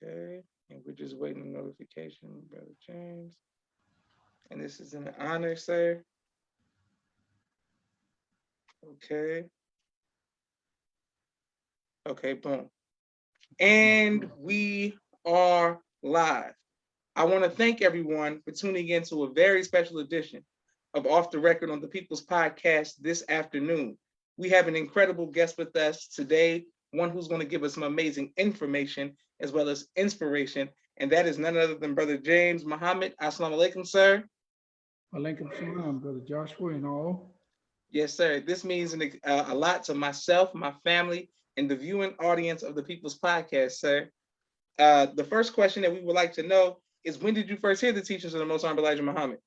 Okay. And we're just waiting on notification, Brother James. And this is an honor, sir. Okay. Okay, boom. And we are live. I want to thank everyone for tuning in to a very special edition of Off the Record on the People's Podcast this afternoon. We have an incredible guest with us today, one who's going to give us some amazing information as well as inspiration, and that is none other than Brother James Muhammad. Assalamu alaikum, sir. Alaikum salam, Brother Joshua and all. Yes, sir. This means a lot to myself, my family, and the viewing audience of the People's Podcast, sir. The first question that we would like to know is, when did you first hear the teachings of the Most Hon Elijah Muhammad?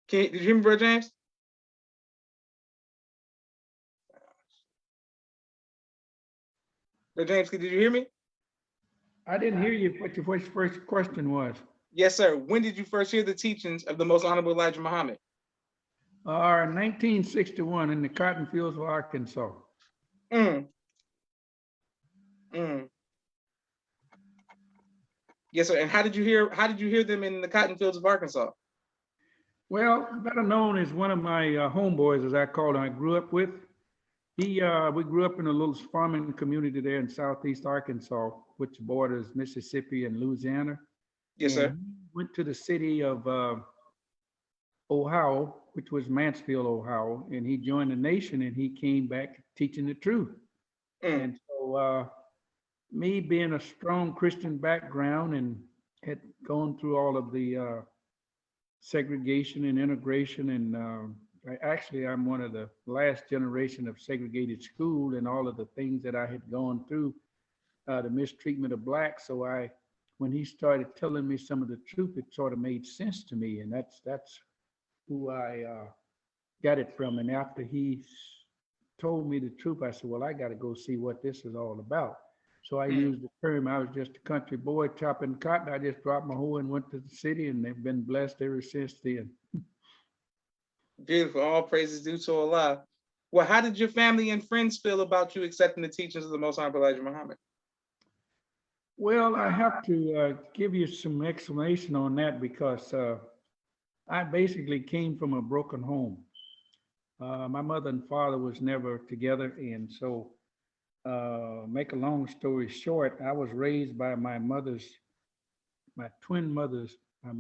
Did you hear me, Brother James? Brother James, did you hear me? I didn't hear you what your first question was. Yes, sir. When did you first hear the teachings of the Most Honorable Elijah Muhammad? 1961 in the cotton fields of Arkansas. Mm. Mm. Yes, sir. And how did you hear them in the cotton fields of Arkansas? Well, better known as one of my homeboys, as I called him, I grew up with. We grew up in a little farming community there in southeast Arkansas, which borders Mississippi and Louisiana. Yes, sir. And he went to the city of Ohio, which was Mansfield, Ohio, and he joined the nation and he came back teaching the truth. Mm. And so me being a strong Christian background and had gone through all of the segregation and integration, and I'm one of the last generation of segregated school, and all of the things that I had gone through, the mistreatment of blacks. So when he started telling me some of the truth, it sort of made sense to me, and that's who I got it from. And after he told me the truth, I said, well, I got to go see what this is all about. So I used the term, I was just a country boy chopping cotton. I just dropped my hoe and went to the city, and they've been blessed ever since then. Beautiful. All praises due to Allah. Well, how did your family and friends feel about you accepting the teachings of the Most Honorable Elijah Muhammad? Well, I have to give you some explanation on that, because I basically came from a broken home. My mother and father was never together, and so make a long story short, I was raised by my twin mothers. My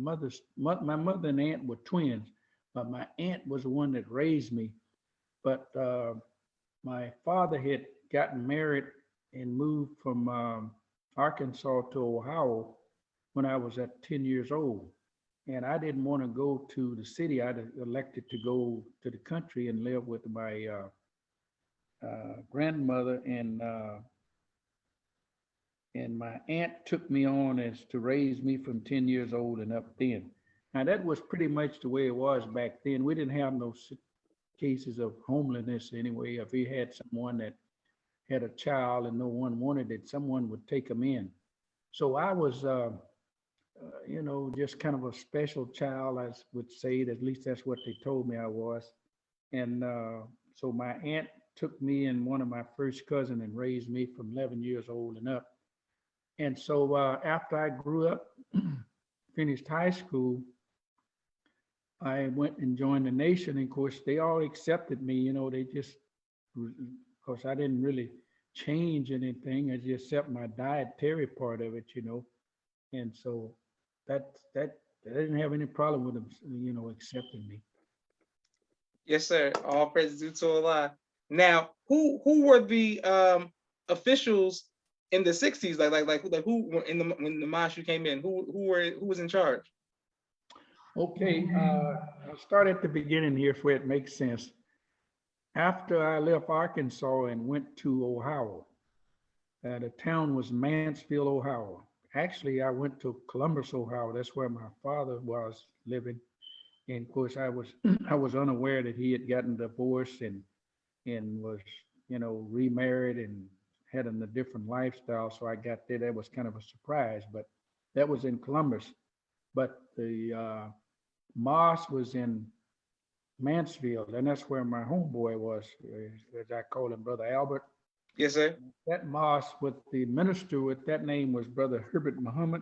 mother and aunt were twins, but my aunt was the one that raised me. But my father had gotten married and moved from Arkansas to Ohio when I was at 10 years old. And I didn't want to go to the city. I elected to go to the country and live with my grandmother, and my aunt took me on as to raise me from 10 years old and up then. Now that was pretty much the way it was back then. We didn't have no cases of homelessness anyway. If we had someone that had a child and no one wanted it, someone would take them in. So I was, just kind of a special child, I would say. At least that's what they told me I was. And so my aunt took me and one of my first cousin and raised me from 11 years old and up. And so after I grew up, finished high school, I went and joined the nation. And of course, they all accepted me. They just, of course, I didn't really change anything. I just accept my dietary part of it. And so that I didn't have any problem with them, accepting me. Yes, sir. All praises due to Allah. Now, who were the officials in the 60s? Like who were when the mosque you came in? Who was in charge? Okay, I'll start at the beginning here so it makes sense. After I left Arkansas and went to Ohio, the town was Mansfield, Ohio. Actually, I went to Columbus, Ohio. That's where my father was living. And of course, I was I was unaware that he had gotten divorced and was, remarried and had a different lifestyle. So I got there. That was kind of a surprise, but that was in Columbus. But the mosque was in Mansfield, and that's where my homeboy was, as I call him, Brother Albert. Yes, sir. That mosque with the minister with that name was Brother Herbert Muhammad,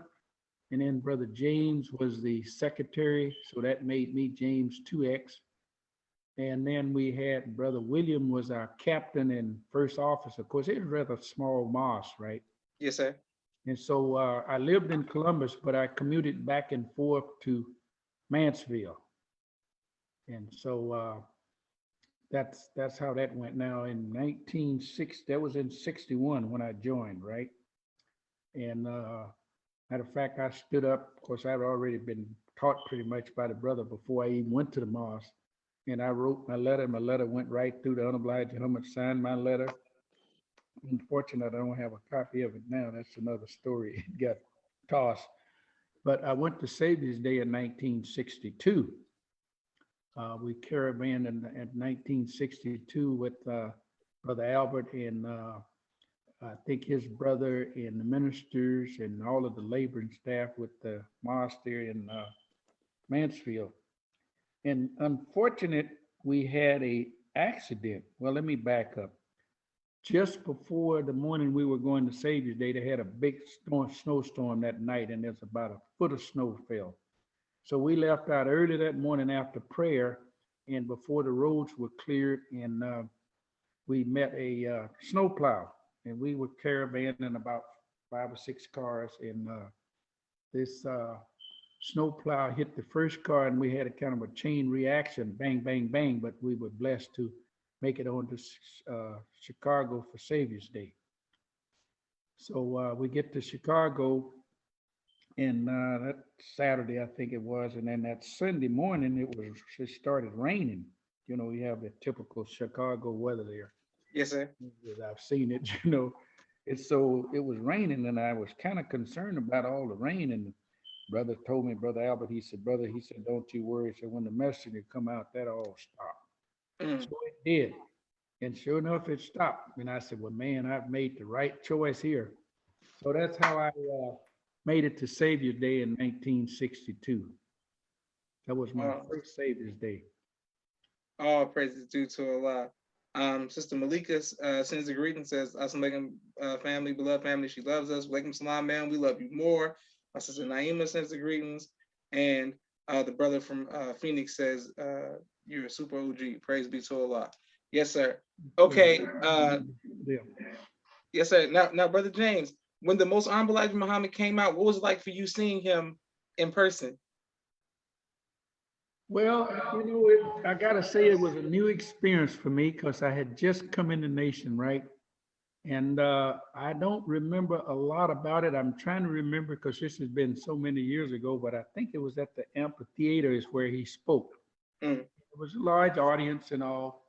and then Brother James was the secretary, so that made me James 2X. And then we had Brother William was our captain and first officer. Of course, it was a rather small mosque, right? Yes, sir. And so I lived in Columbus, but I commuted back and forth to Mansfield. And so that's how that went. Now in 1960, that was in 61 when I joined, right? And matter of fact, I stood up. Of course, I'd already been taught pretty much by the brother before I even went to the mosque. And I wrote my letter. My letter went right through. The Hon Elijah Muhammad signed my letter. Unfortunately, I don't have a copy of it now. That's another story. It got tossed. But I went to Savior's Day in 1962. We caravaned in 1962 with Brother Albert and I think his brother and the ministers and all of the laboring staff with the mosque there in Mansfield. And unfortunate, we had a accident. Well, let me back up. Just before the morning we were going to Savior's Day, they had a big snowstorm that night, and there's about a foot of snow fell. So we left out early that morning after prayer, and before the roads were cleared, and we met a snowplow, and we were caravanning about 5 or 6 cars, and this snowplow hit the first car, and we had a kind of a chain reaction, bang, bang, bang, but we were blessed to make it on to Chicago for Savior's Day. So we get to Chicago, and that Saturday, I think it was, and then that Sunday morning, it started raining. You know, you have the typical Chicago weather there. Yes, sir. I've seen it, you know. It's so it was raining, and I was kind of concerned about all the rain. And the brother told me, Brother Albert, he said, brother, he said, don't you worry. So when the messenger come out, that all stopped. Mm. So it did. And sure enough, it stopped. And I said, well, man, I've made the right choice here. So that's how I made it to Savior's Day in 1962. That was my first Savior's Day. All praises due to Allah. Sister Malika sends a greeting, says, Assalamu alaikum, family, beloved family, she loves us. Walaikum salam, man, we love you more. My sister Naima sends the greetings. And the brother from Phoenix says, you're a super OG. Praise be to Allah. Yes, sir. Okay. Yeah. Yes, sir. Now, Brother James, when the Most Honorable Elijah Muhammad came out, what was it like for you seeing him in person? Well, you know, I gotta say it was a new experience for me because I had just come in the nation, right? And I don't remember a lot about it. I'm trying to remember because this has been so many years ago, but I think it was at the amphitheater is where he spoke. Mm. It was a large audience and all.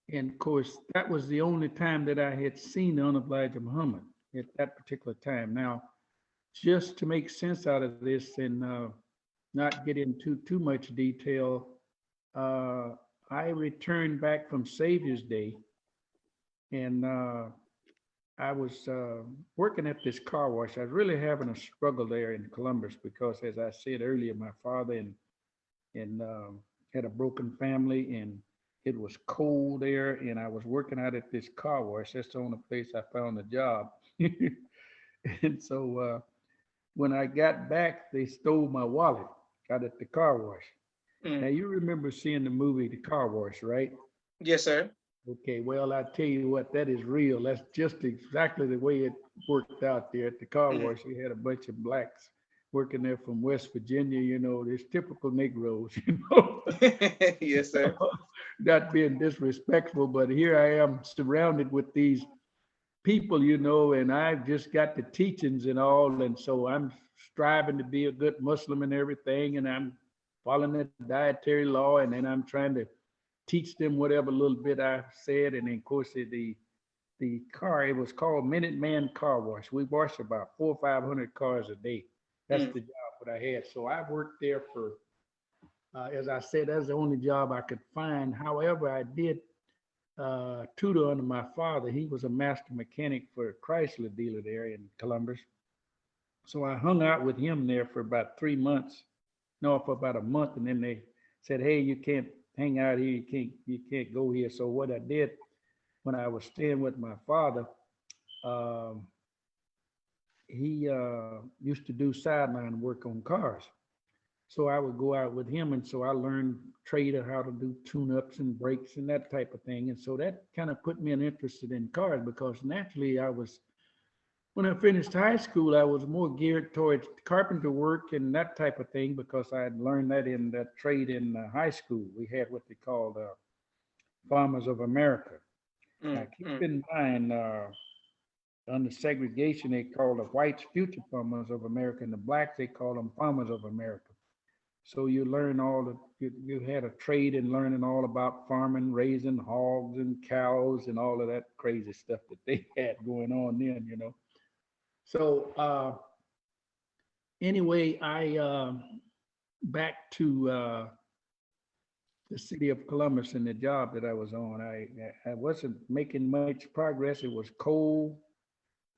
And of course, that was the only time that I had seen the Hon Elijah Muhammad at that particular time. Now, just to make sense out of this and not get into too much detail, I returned back from Savior's Day, and I was working at this car wash. I was really having a struggle there in Columbus because, as I said earlier, my father and had a broken family, and it was cold there, and I was working out at this car wash. That's the only place I found a job. And so when I got back, they stole my wallet out at the car wash. Mm. Now, you remember seeing the movie The Car Wash, right? Yes, sir. Okay, well, I tell you what, that is real. That's just exactly the way it worked out there at the car wash. You had a bunch of blacks working there from West Virginia, you know, there's typical Negroes, you know. Yes, sir. Not being disrespectful, but here I am surrounded with these people, you know, and I've just got the teachings and all. And so I'm striving to be a good Muslim and everything. And I'm following the dietary law. And then I'm trying to teach them whatever little bit I said. And then, of course, the car, it was called Minuteman Car Wash. We wash about 400 or 500 cars a day. That's the job that I had. So I worked there for, as I said, that's the only job I could find. However, I did tutor under my father. He was a master mechanic for a Chrysler dealer there in Columbus. So I hung out with him there for about 3 months. No, for about a month, and then they said, "Hey, you can't hang out here. You can't go here." So what I did when I was staying with my father, um, he used to do sideline work on cars. So I would go out with him, and so I learned trade of how to do tune-ups and brakes and that type of thing. And so that kind of put me interested in cars because naturally I was, when I finished high school, I was more geared towards carpenter work and that type of thing because I had learned that in that trade in high school. We had what they called Farmers of America. Now keep mm. in mind, under segregation, they called the whites future farmers of America, and the blacks they called them farmers of America. So you learn all the, you had a trade in learning all about farming, raising hogs and cows and all of that crazy stuff that they had going on then, you know. So anyway, I back to the city of Columbus and the job that I was on. I wasn't making much progress. It was cold,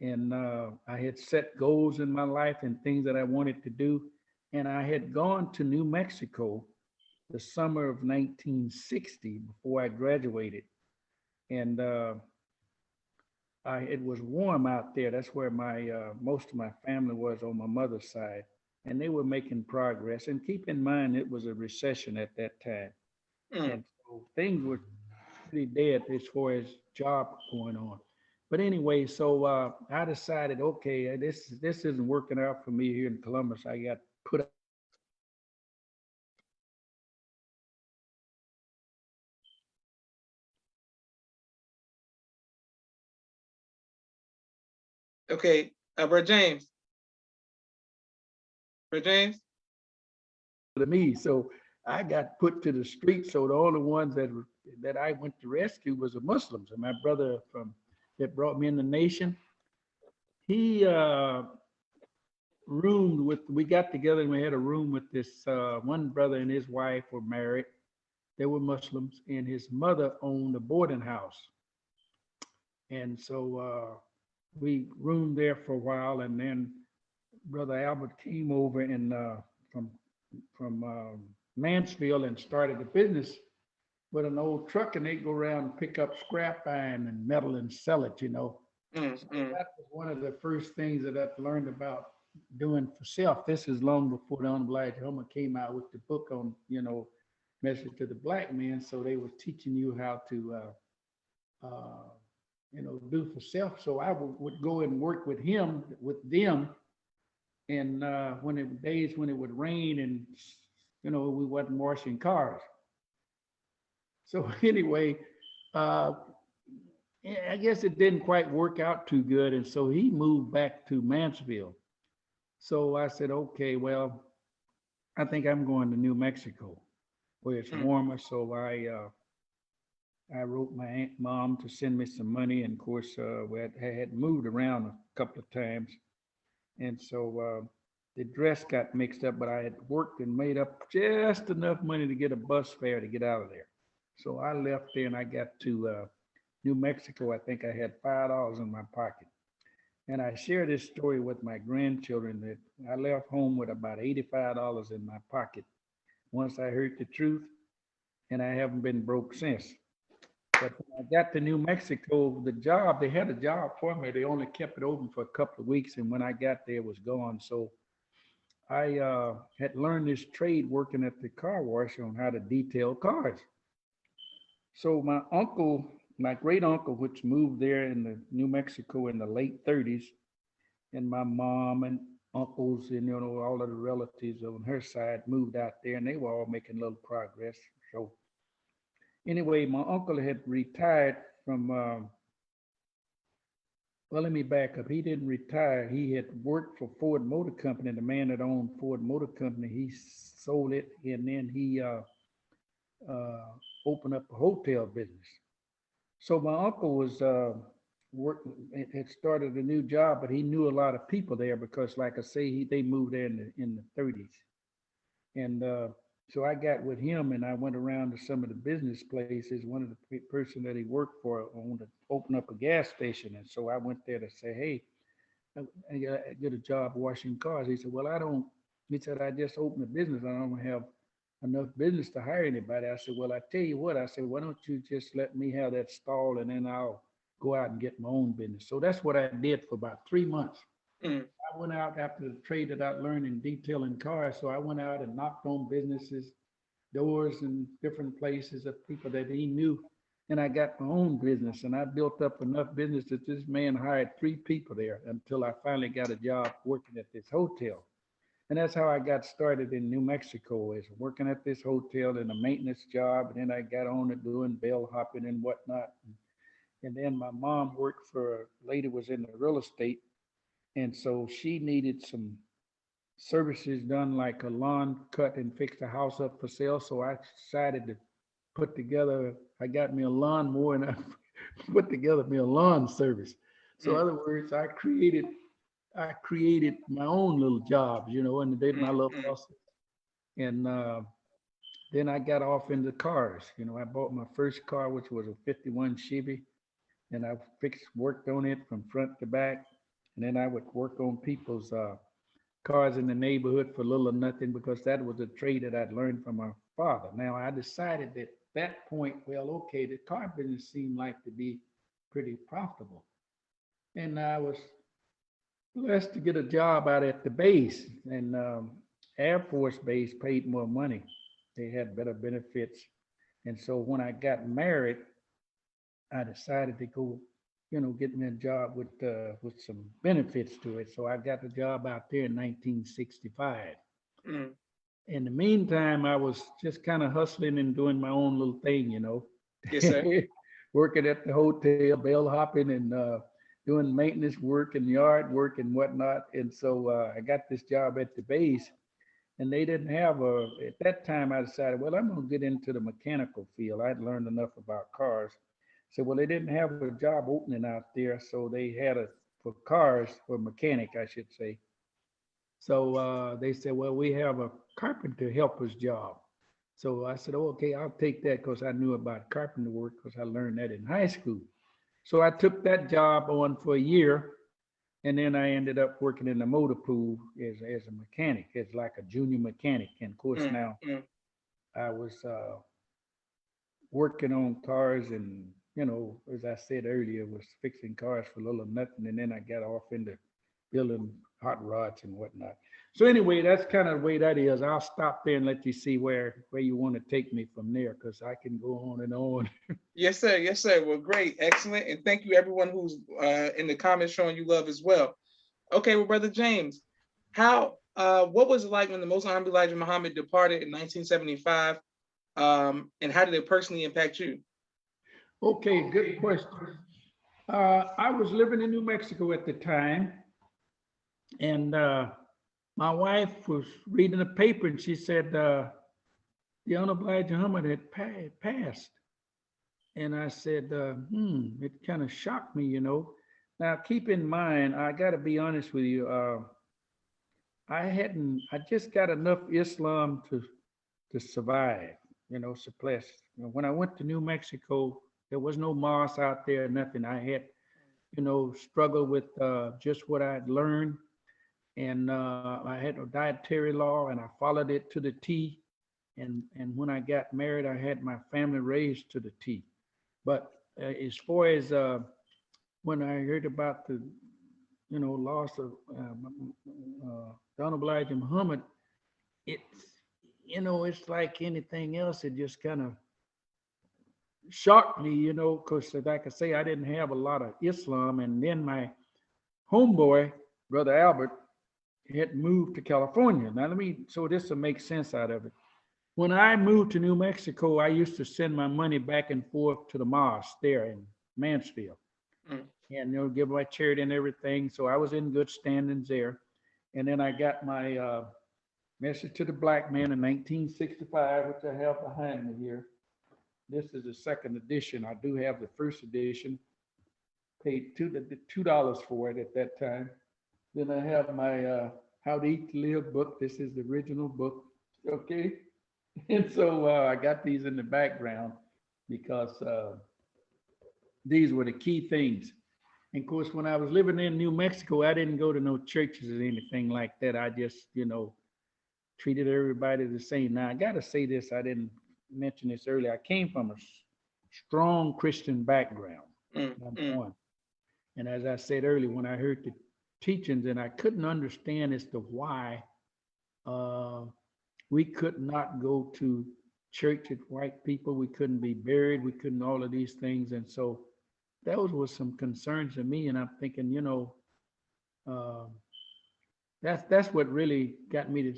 and I had set goals in my life and things that I wanted to do. And I had gone to New Mexico the summer of 1960 before I graduated. And it was warm out there. That's where my most of my family was on my mother's side. And they were making progress. And keep in mind, it was a recession at that time. Mm. And so things were pretty dead as far as job going on. But anyway, so I decided, okay, this isn't working out for me here in Columbus. I got put Okay, Brother James. Brother James. to me. So I got put to the street. So the only ones that I went to rescue was the Muslims. And my brother from that brought me in the nation, he roomed with. We got together and we had a room with this one brother and his wife were married. They were Muslims, and his mother owned a boarding house. And so we roomed there for a while, and then Brother Albert came over and from Mansfield and started a business with an old truck, and they go around and pick up scrap iron and metal and sell it, you know. Mm, So mm. that was one of the first things that I learned about doing for self. This is long before the Hon Elijah Muhammad came out with the book on, you know, message to the black man. So they were teaching you how to, uh, you know, do for self. So I would go and work with him, with them. And when it days when it would rain and, you know, we wasn't washing cars. So anyway, uh, I guess it didn't quite work out too good. And so he moved back to Mansfield. So I said, okay, well, I think I'm going to New Mexico where it's Mm. warmer. So I wrote my aunt, mom to send me some money. And of course, I had moved around a couple of times. And so the dress got mixed up, but I had worked and made up just enough money to get a bus fare to get out of there. So I left there and I got to New Mexico. I think I had $5 in my pocket. And I share this story with my grandchildren that I left home with about $85 in my pocket once I heard the truth, and I haven't been broke since. But when I got to New Mexico, the job, they had a job for me. They only kept it open for a couple of weeks, and when I got there, it was gone. So I had learned this trade working at the car wash on how to detail cars. So my uncle, my great uncle, which moved there in the New Mexico in the late 30s, and my mom and uncles and you know all of the relatives on her side moved out there, and they were all making a little progress. So anyway, my uncle had retired from. Well, let me back up. He didn't retire. He had worked for Ford Motor Company. The man that owned Ford Motor Company, he sold it, and then he uh, opened up a hotel business. So my uncle was had started a new job, but he knew a lot of people there because, like I say, they moved there in the 30s. And so I got with him, and I went around to some of the business places. One of the person that he worked for wanted to open up a gas station, and so I went there to say, "Hey, I get a job washing cars." He said, "Well, I don't." He said, "I just opened a business. I don't have enough business to hire anybody. I said, well, I tell you what, I said, why don't you just let me have that stall and then I'll go out and get my own business. So that's what I did for about 3 months. Mm, I went out after the trade that I learned in detailing cars. So I went out and knocked on businesses, doors in different places of people that he knew. And I got my own business and I built up enough business that this man hired 3 people there until I finally got a job working at this hotel. And that's how I got started in New Mexico, is working at this hotel in a maintenance job. And then I got on to doing bell hopping and whatnot. And then my mom worked for a lady was in the real estate. And so she needed some services done like a lawn cut and fix the house up for sale. So I decided to put together, I got me a lawnmower and I put together me a lawn service. So in mm, other words, I created my own little jobs, and did my mm, little mm, hustle. And then I got off into cars. I bought my first car, which was a 51 Chevy, and I worked on it from front to back. And then I would work on people's cars in the neighborhood for little or nothing because that was a trade that I'd learned from my father. Now I decided at that point, well, okay, the car business seemed like to be pretty profitable. And I was blessed to get a job out at the base, and Air Force Base paid more money. They had better benefits. And so when I got married, I decided to go, get me a job with some benefits to it. So I got the job out there in 1965. mm. In the meantime, I was just kind of hustling and doing my own little thing. Yes, sir. Working at the hotel, bell hopping, and doing maintenance work and yard work and whatnot. And so I got this job at the base, and they didn't have at that time, I decided, well, I'm going to get into the mechanical field. I'd learned enough about cars. So, well, they didn't have a job opening out there. So they had for cars, for mechanic, I should say. So they said, well, we have a carpenter helper's job. So I said, oh, okay, I'll take that because I knew about carpenter work because I learned that in high school. So I took that job on for a year, and then I ended up working in the motor pool as a mechanic, as like a junior mechanic. And of course, Mm, now mm. I was working on cars and, as I said earlier, was fixing cars for little or nothing. And then I got off into building hot rods and whatnot. So anyway, that's kind of the way that is. I'll stop there and let you see where you want to take me from there, because I can go on and on. Yes, sir. Yes, sir. Well, great. Excellent. And thank you everyone who's in the comments showing you love as well. Okay, well, Brother James, what was it like when the Most Hon Elijah Muhammad departed in 1975? And how did it personally impact you? Okay, good question. I was living in New Mexico at the time, and my wife was reading the paper, and she said the Hon Elijah Muhammad had passed. And I said, it kind of shocked me. Now, keep in mind, I got to be honest with you. I just got enough Islam to survive, suppress. When I went to New Mexico, there was no mosque out there, nothing. I had, struggled with just what I'd learned. And I had a dietary law and I followed it to the T. And when I got married, I had my family raised to the T. But as far as when I heard about the, loss of Hon Elijah Muhammad, it's, it's like anything else. It just kind of shocked me, because like I say, I didn't have a lot of Islam. And then my homeboy, Brother Albert, had moved to California. Now, so this will make sense out of it. When I moved to New Mexico, I used to send my money back and forth to the mosque there in Mansfield, Mm, and give my charity and everything. So I was in good standings there. And then I got my Message to the Black Man in 1965, which I have behind me here. This is the second edition. I do have the first edition. Paid $2 for it at that time. Then I have my How to Eat to Live book. This is the original book. Okay. And so I got these in the background because these were the key things. And of course, when I was living in New Mexico, I didn't go to no churches or anything like that. I just, treated everybody the same. Now, I got to say this, I didn't mention this earlier. I came from a strong Christian background, number one. And as I said earlier, when I heard the teachings, and I couldn't understand as to why we could not go to church with white people, we couldn't be buried, we couldn't all of these things. And so those were some concerns to me. And I'm thinking, uh, that's what really got me to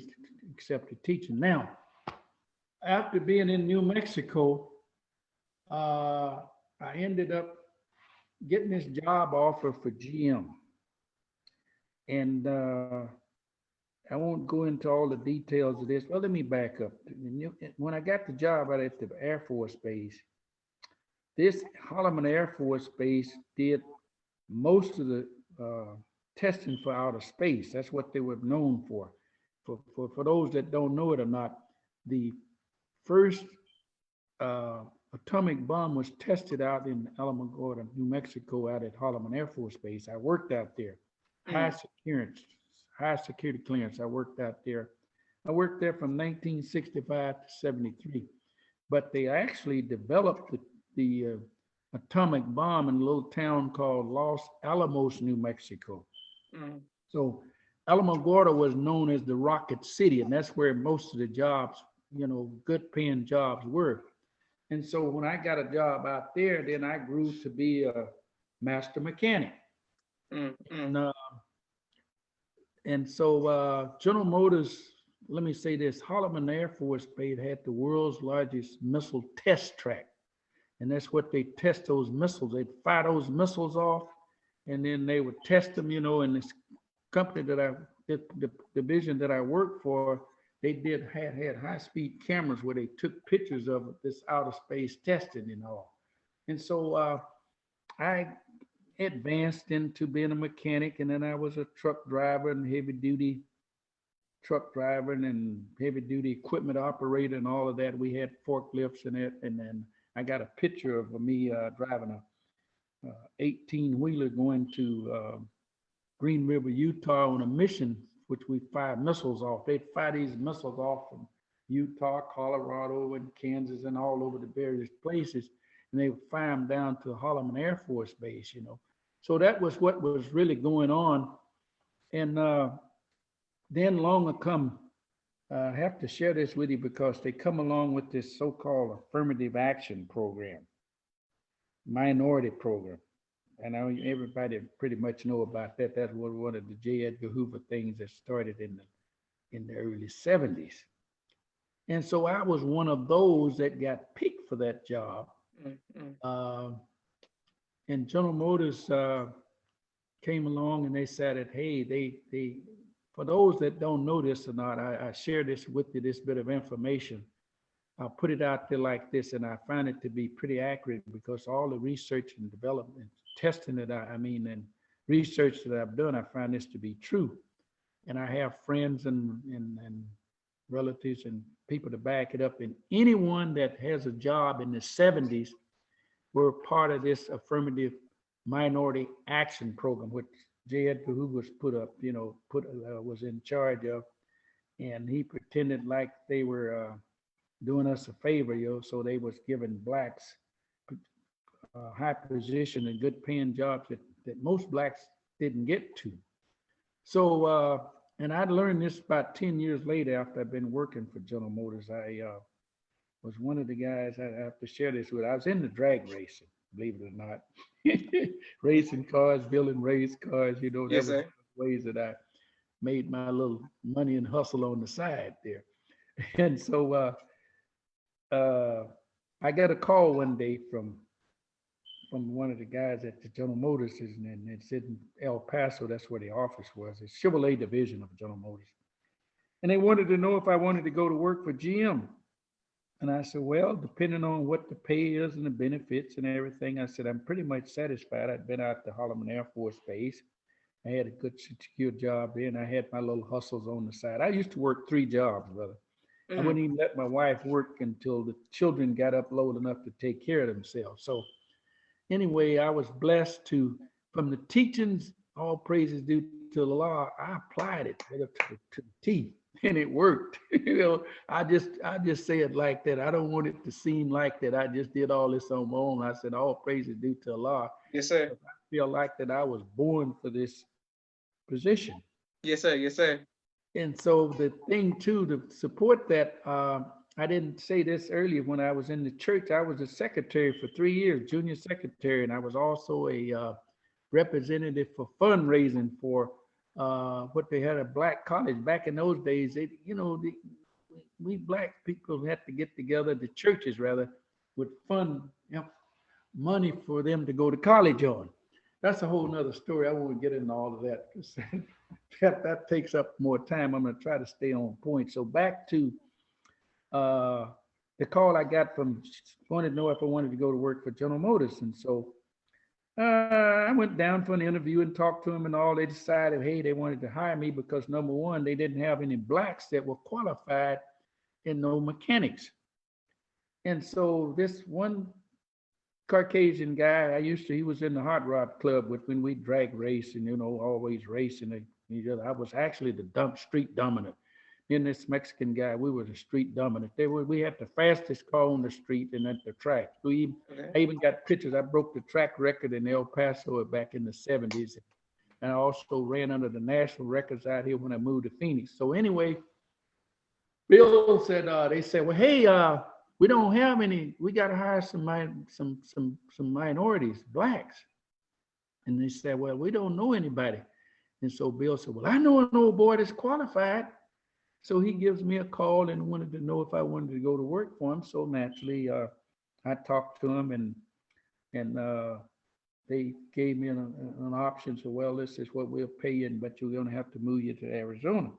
accept the teaching. Now, after being in New Mexico, I ended up getting this job offer for GM. And I won't go into all the details of this. Well, let me back up. When I got the job out at the Air Force Base, this Holloman Air Force Base did most of the testing for outer space. That's what they were known for. For those that don't know it or not, the first atomic bomb was tested out in Alamogordo, New Mexico, out at Holloman Air Force Base. I worked out there. High security clearance. I worked out there. I worked there from 1965 to 73. But they actually developed the atomic bomb in a little town called Los Alamos, New Mexico. So Alamogordo was known as the Rocket City, and that's where most of the jobs, good paying jobs were. And so when I got a job out there, then I grew to be a master mechanic. And so General Motors, let me say this, Holloman Air Force Base had the world's largest missile test track. And that's what they test those missiles. They'd fire those missiles off, and then they would test them, and this company the division that I worked for, they had high-speed cameras where they took pictures of this outer space testing and all. And so I advanced into being a mechanic, and then I was a truck driver and heavy-duty truck driver and heavy-duty equipment operator and all of that. We had forklifts in it, and then I got a picture of me driving a 18-wheeler going to Green River, Utah on a mission, which we fired missiles off. They'd fire these missiles off from Utah, Colorado, and Kansas, and all over the various places, and they would fire them down to Holloman Air Force Base, So that was what was really going on. And then along come, I have to share this with you because they come along with this so-called affirmative action program, minority program. And everybody pretty much know about that. That was one of the J. Edgar Hoover things that started in the early 70s. And so I was one of those that got picked for that job. And General Motors came along and they said that, hey, they for those that don't know this or not, I share this with you, this bit of information. I'll put it out there like this, and I find it to be pretty accurate because all the research and development, testing that and research that I've done, I find this to be true. And I have friends and relatives and people to back it up. And anyone that has a job in the 70s were part of this affirmative minority action program, which J. Edgar Hoover was was in charge of. And he pretended like they were doing us a favor, so they was giving blacks high position and good paying jobs that most blacks didn't get to. So, and I learned this about 10 years later after I've been working for General Motors. I was one of the guys, I have to share this with. I was in the drag racing, believe it or not. Racing cars, building race cars, that was one of the ways that I made my little money and hustle on the side there. And so I got a call one day from one of the guys at the General Motors, and it's in El Paso. That's where the office was. It's Chevrolet division of General Motors. And they wanted to know if I wanted to go to work for GM. And I said, well, depending on what the pay is and the benefits and everything, I said, I'm pretty much satisfied. I'd been out to Holloman Air Force Base. I had a good secure job there, and I had my little hustles on the side. I used to work 3 jobs, brother. I wouldn't even let my wife work until the children got up low enough to take care of themselves. So anyway, I was blessed from the teachings, all praises due to the law, I applied it to the T. and it worked. I just say it like that. I don't want it to seem like that I just did all this on my own. I said all praise is due to Allah. Yes, sir. I feel like that I was born for this position. Yes, sir. Yes, sir. And so the thing too to support that, I didn't say this earlier. When I was in the church, I was a secretary for 3 years, junior secretary, and I was also a representative for fundraising for what they had a black college back in those days. We black people had to get together, the churches rather, would fund money for them to go to college on. That's a whole nother story. I won't get into all of that. That takes up more time. I'm going to try to stay on point. So back to uh, the call I got from, wanted to know if I wanted to go to work for General Motors. And so I went down for an interview and talked to them and all. They decided, hey, they wanted to hire me because number one, they didn't have any blacks that were qualified in no mechanics. And so this one Caucasian guy, he was in the hot rod club when we drag race and, always racing each other. I was actually the street dominant. Me and this Mexican guy, we were the street dominant. We had the fastest car on the street and at the track. I even got pictures. I broke the track record in El Paso back in the 70s. And I also ran under the national records out here when I moved to Phoenix. So anyway, Bill said, they said, well, hey, we don't have any, we got to hire some minorities, blacks. And they said, well, we don't know anybody. And so Bill said, well, I know an old boy that's qualified. So he gives me a call and wanted to know if I wanted to go to work for him. So naturally, I talked to him and they gave me an option. So, well, this is what we'll pay you, but you're going to have to move you to Arizona,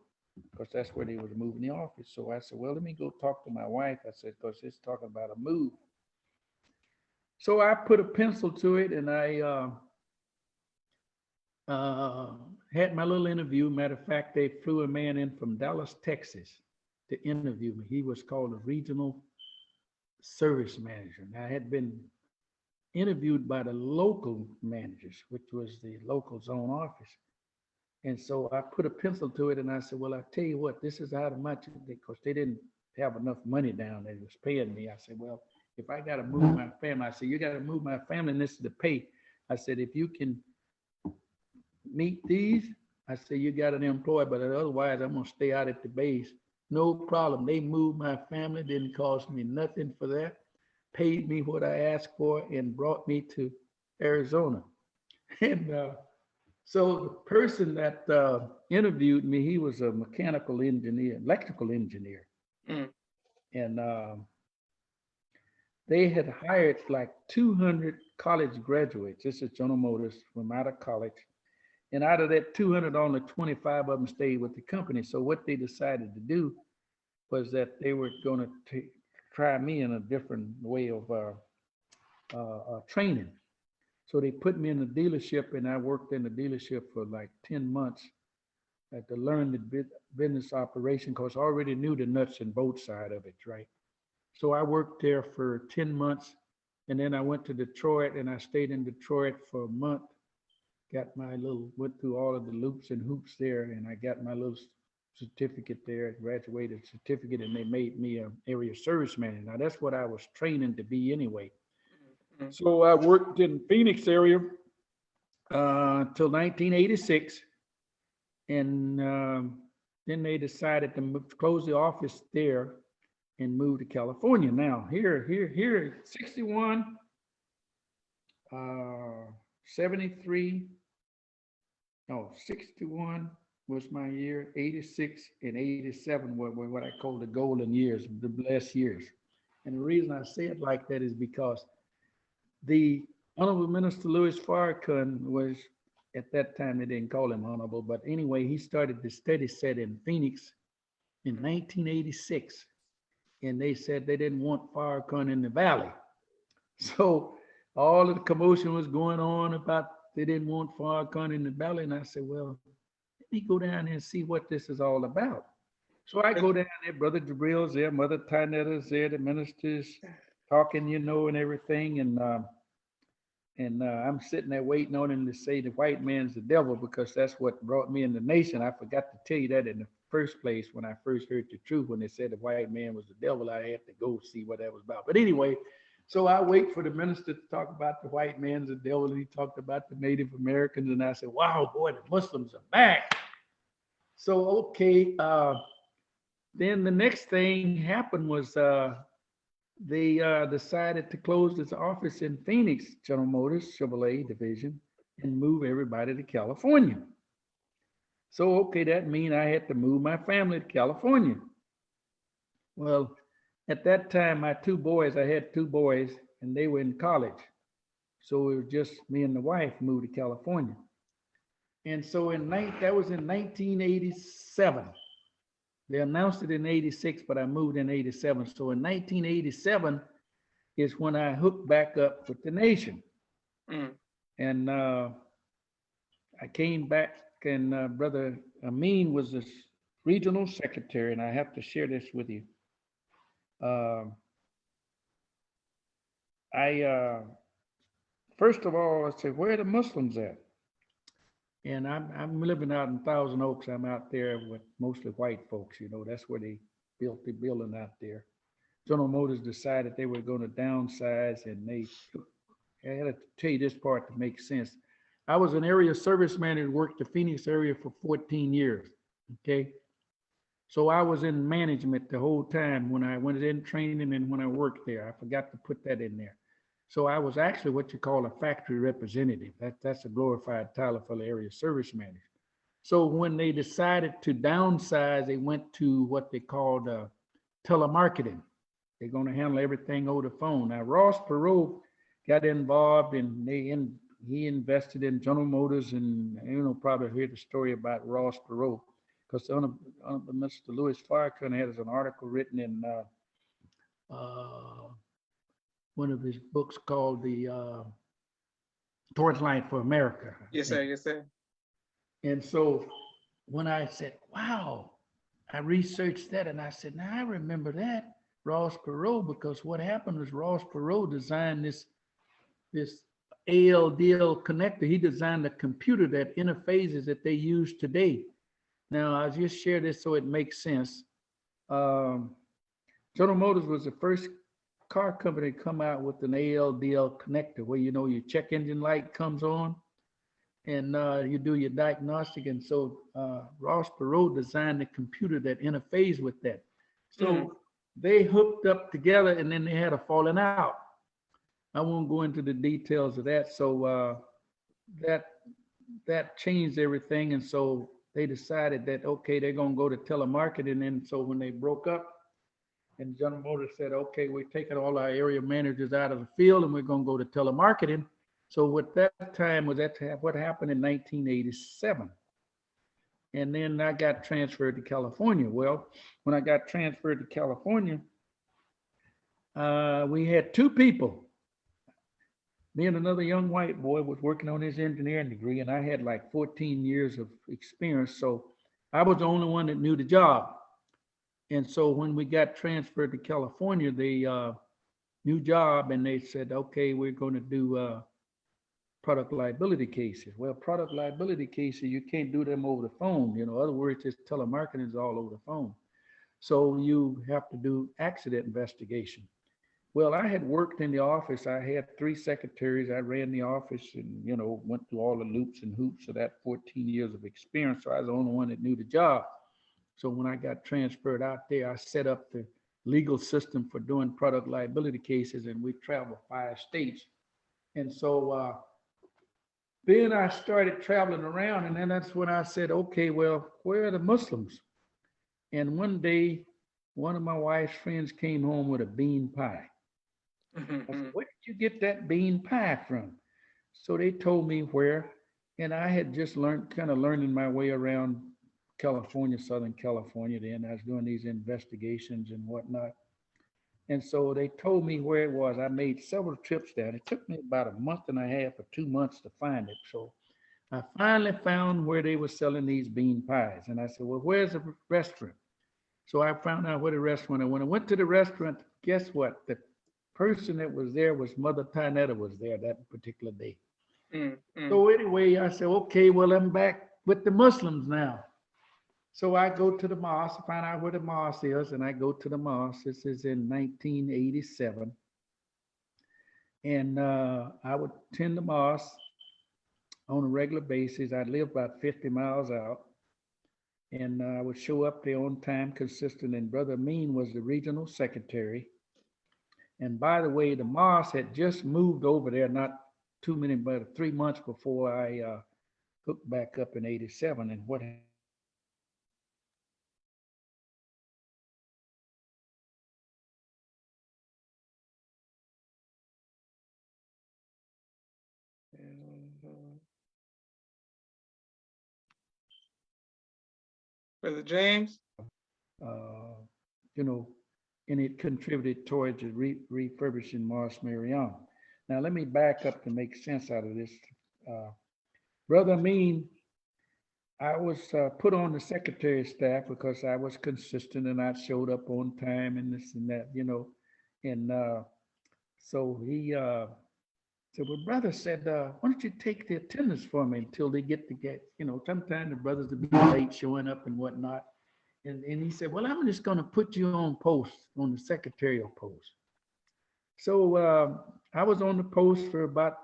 because that's where they was moving the office. So I said, well, let me go talk to my wife. I said, because it's talking about a move. So I put a pencil to it and I had my little interview. Matter of fact, they flew a man in from Dallas, Texas to interview me. He was called a regional service manager. And I had been interviewed by the local managers, which was the local zone office. And so I put a pencil to it and I said, well, I tell you what, this is how much, because they didn't have enough money down. They was paying me. I said, well, if I got to move my family, I said, you got to move my family and this is the pay. I said, if you can meet these, I said, you got an employee, but otherwise I'm going to stay out at the base. No problem. They moved my family, didn't cost me nothing for that, paid me what I asked for and brought me to Arizona. And so the person that interviewed me, he was a mechanical engineer, electrical engineer. Mm. And they had hired like 200 college graduates. This is General Motors from out of college. And out of that 200, only 25 of them stayed with the company. So what they decided to do was that they were going to try me in a different way of training. So they put me in the dealership and I worked in the dealership for like 10 months to learn the business operation, because I already knew the nuts and bolts side of it, right? So I worked there for 10 months and then I went to Detroit and I stayed in Detroit for a month. Went through all of the loops and hoops there, and I got my little certificate there, graduated certificate, and they made me an area service manager. Now that's what I was training to be anyway. Mm-hmm. So I worked in Phoenix area till 1986, and then they decided to close the office there and move to California. Now here, 61, 73. No, 61 was my year, 86 and 87 were what I call the golden years, the blessed years. And the reason I say it like that is because the Honorable Minister Louis Farrakhan was, at that time, they didn't call him honorable, but anyway, he started the study set in Phoenix in 1986. And they said they didn't want Farrakhan in the valley. So all of the commotion was going on about they didn't want Farrakhan in the valley. And I said, well, let me go down there and see what this is all about. So I go down there, Brother Jabril's there, Mother Tynetta's there, the ministers talking, and everything. And I'm sitting there waiting on him to say the white man's the devil, because that's what brought me in the nation. I forgot to tell you that in the first place when I first heard the truth. When they said the white man was the devil, I had to go see what that was about. But anyway, so I wait for the minister to talk about the white man's the devil, and he talked about the Native Americans, and I said, wow, boy, the Muslims are back. So, okay, then the next thing happened was they decided to close this office in Phoenix, General Motors, Chevrolet division, and move everybody to California. So, okay, that means I had to move my family to California. Well, at that time, I had two boys, and they were in college. So it was just me and the wife moved to California. And so that was in 1987. They announced it in 86, but I moved in 87. So in 1987 is when I hooked back up with the nation. And I came back, and Brother Amin was the regional secretary, and I have to share this with you. First of all, I said, where are the Muslims at? And I'm living out in Thousand Oaks. I'm out there with mostly white folks, that's where they built the building out there. General Motors decided they were going to downsize, and I had to tell you this part to make sense. I was an area service manager, worked the Phoenix area for 14 years, okay? So I was in management the whole time when I went in training and when I worked there. I forgot to put that in there. So I was actually what you call a factory representative. That's a glorified title for the area service manager. So when they decided to downsize, they went to what they called telemarketing. They're going to handle everything over the phone. Now, Ross Perot got involved, and he invested in General Motors, and probably heard the story about Ross Perot, because Mr. Louis Farrakhan has an article written in one of his books called the Torchlight for America. Yes, sir. Yes, sir. And so when I said, wow, I researched that, and I said, now I remember that, Ross Perot, because what happened was Ross Perot designed this ALDL connector. He designed a computer that interfaces that they use today. Now, I'll just share this so it makes sense. General Motors was the first car company to come out with an ALDL connector where, your check engine light comes on and you do your diagnostic. And so Ross Perot designed a computer that interfaces with that. So they hooked up together, and then they had a falling out. I won't go into the details of that. So that changed everything. And so they decided that, okay, they're going to go to telemarketing. And so when they broke up, and General Motors said, okay, we're taking all our area managers out of the field, and we're going to go to telemarketing. So what that time was what happened in 1987. And then I got transferred to California. Well, when I got transferred to California, we had two people. Me and another young white boy was working on his engineering degree, and I had like 14 years of experience. So I was the only one that knew the job. And so when we got transferred to California, the new job, and they said, okay, we're going to do product liability cases. Well, product liability cases, you can't do them over the phone. In other words, it's telemarketing is all over the phone. So you have to do accident investigation. Well, I had worked in the office. I had 3 secretaries. I ran the office and, went through all the loops and hoops of that 14 years of experience. So I was the only one that knew the job. So when I got transferred out there, I set up the legal system for doing product liability cases, and we traveled 5 states. And so then I started traveling around, and then that's when I said, okay, well, where are the Muslims? And one day, one of my wife's friends came home with a bean pie. I said, where did you get that bean pie from? So they told me where, and I had just learning my way around California, Southern California. Then I was doing these investigations and whatnot. And so they told me where it was. I made several trips down. It took me about a month and a half or 2 months to find it. So I finally found where they were selling these bean pies. And I said, well, where's the restaurant? So I found out where the restaurant. And when I went to the restaurant, guess what? The person that was there was Mother Tynetta was there that particular day. So anyway, I said, okay, well, I'm back with the Muslims now. So I go to the mosque, find out where the mosque is, and I go to the mosque. This is in 1987. And I would attend the mosque on a regular basis. I live about 50 miles out. And I would show up there on time, consistent. And Brother Amin was the regional secretary. And by the way, the mosque had just moved over there, not too many, but 3 months before I hooked back up in 87. And what Brother James. uh, you know, and it contributed towards the refurbishing Mosque Maryam. Now, let me back up to make sense out of this. Brother Amin, I was put on the secretary staff because I was consistent and I showed up on time and this and that, And so he said, well, brother said, why don't you take the attendance for me until they get to sometimes the brothers will be late showing up and whatnot. And he said, well, I'm just going to put you on post, on the secretarial post. So I was on the post for about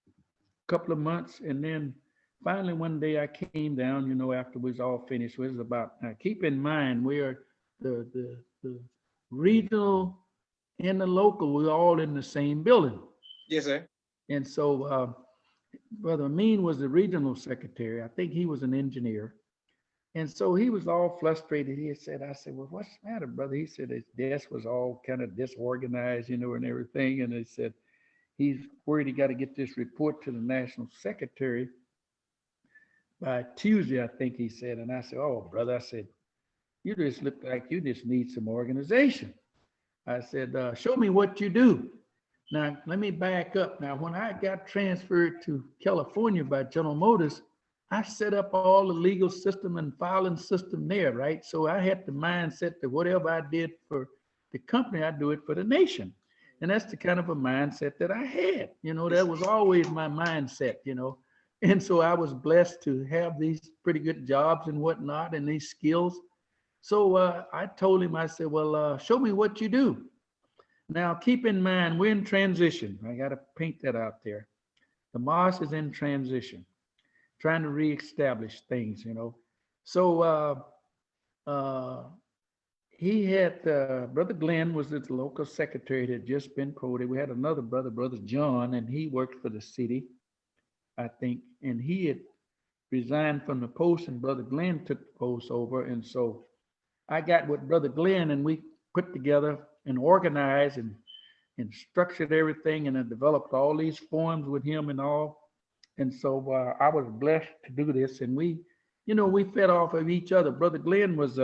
a couple of months. And then finally one day I came down, after we was all finished. It was about, now keep in mind, we're the regional and the local, we're all in the same building. Yes, sir. And so Brother Amin was the regional secretary. I think he was an engineer. And so he was all frustrated. I said, well, what's the matter, brother? He said his desk was all kind of disorganized, and everything. And he said, he's worried he got to get this report to the national secretary by Tuesday, I think he said. And I said, oh, brother, I said, you just look like you just need some organization. I said, show me what you do. Now, let me back up. Now, when I got transferred to California by General Motors, I set up all the legal system and filing system there, right? So I had the mindset that whatever I did for the company, I do it for the nation. And that's the kind of a mindset that I had. That was always my mindset, And so I was blessed to have these pretty good jobs and whatnot and these skills. So I told him, I said, well, show me what you do. Now, keep in mind, we're in transition. I got to paint that out there. The mosque is in transition, trying to reestablish things, So he had, Brother Glenn was the local secretary that had just been quoted. We had another brother, Brother John, and he worked for the city, I think, and he had resigned from the post, and Brother Glenn took the post over. And so I got with Brother Glenn, and we put together and organized and structured everything, and I developed all these forms with him and all. And so I was blessed to do this, and we fed off of each other. Brother Glenn was,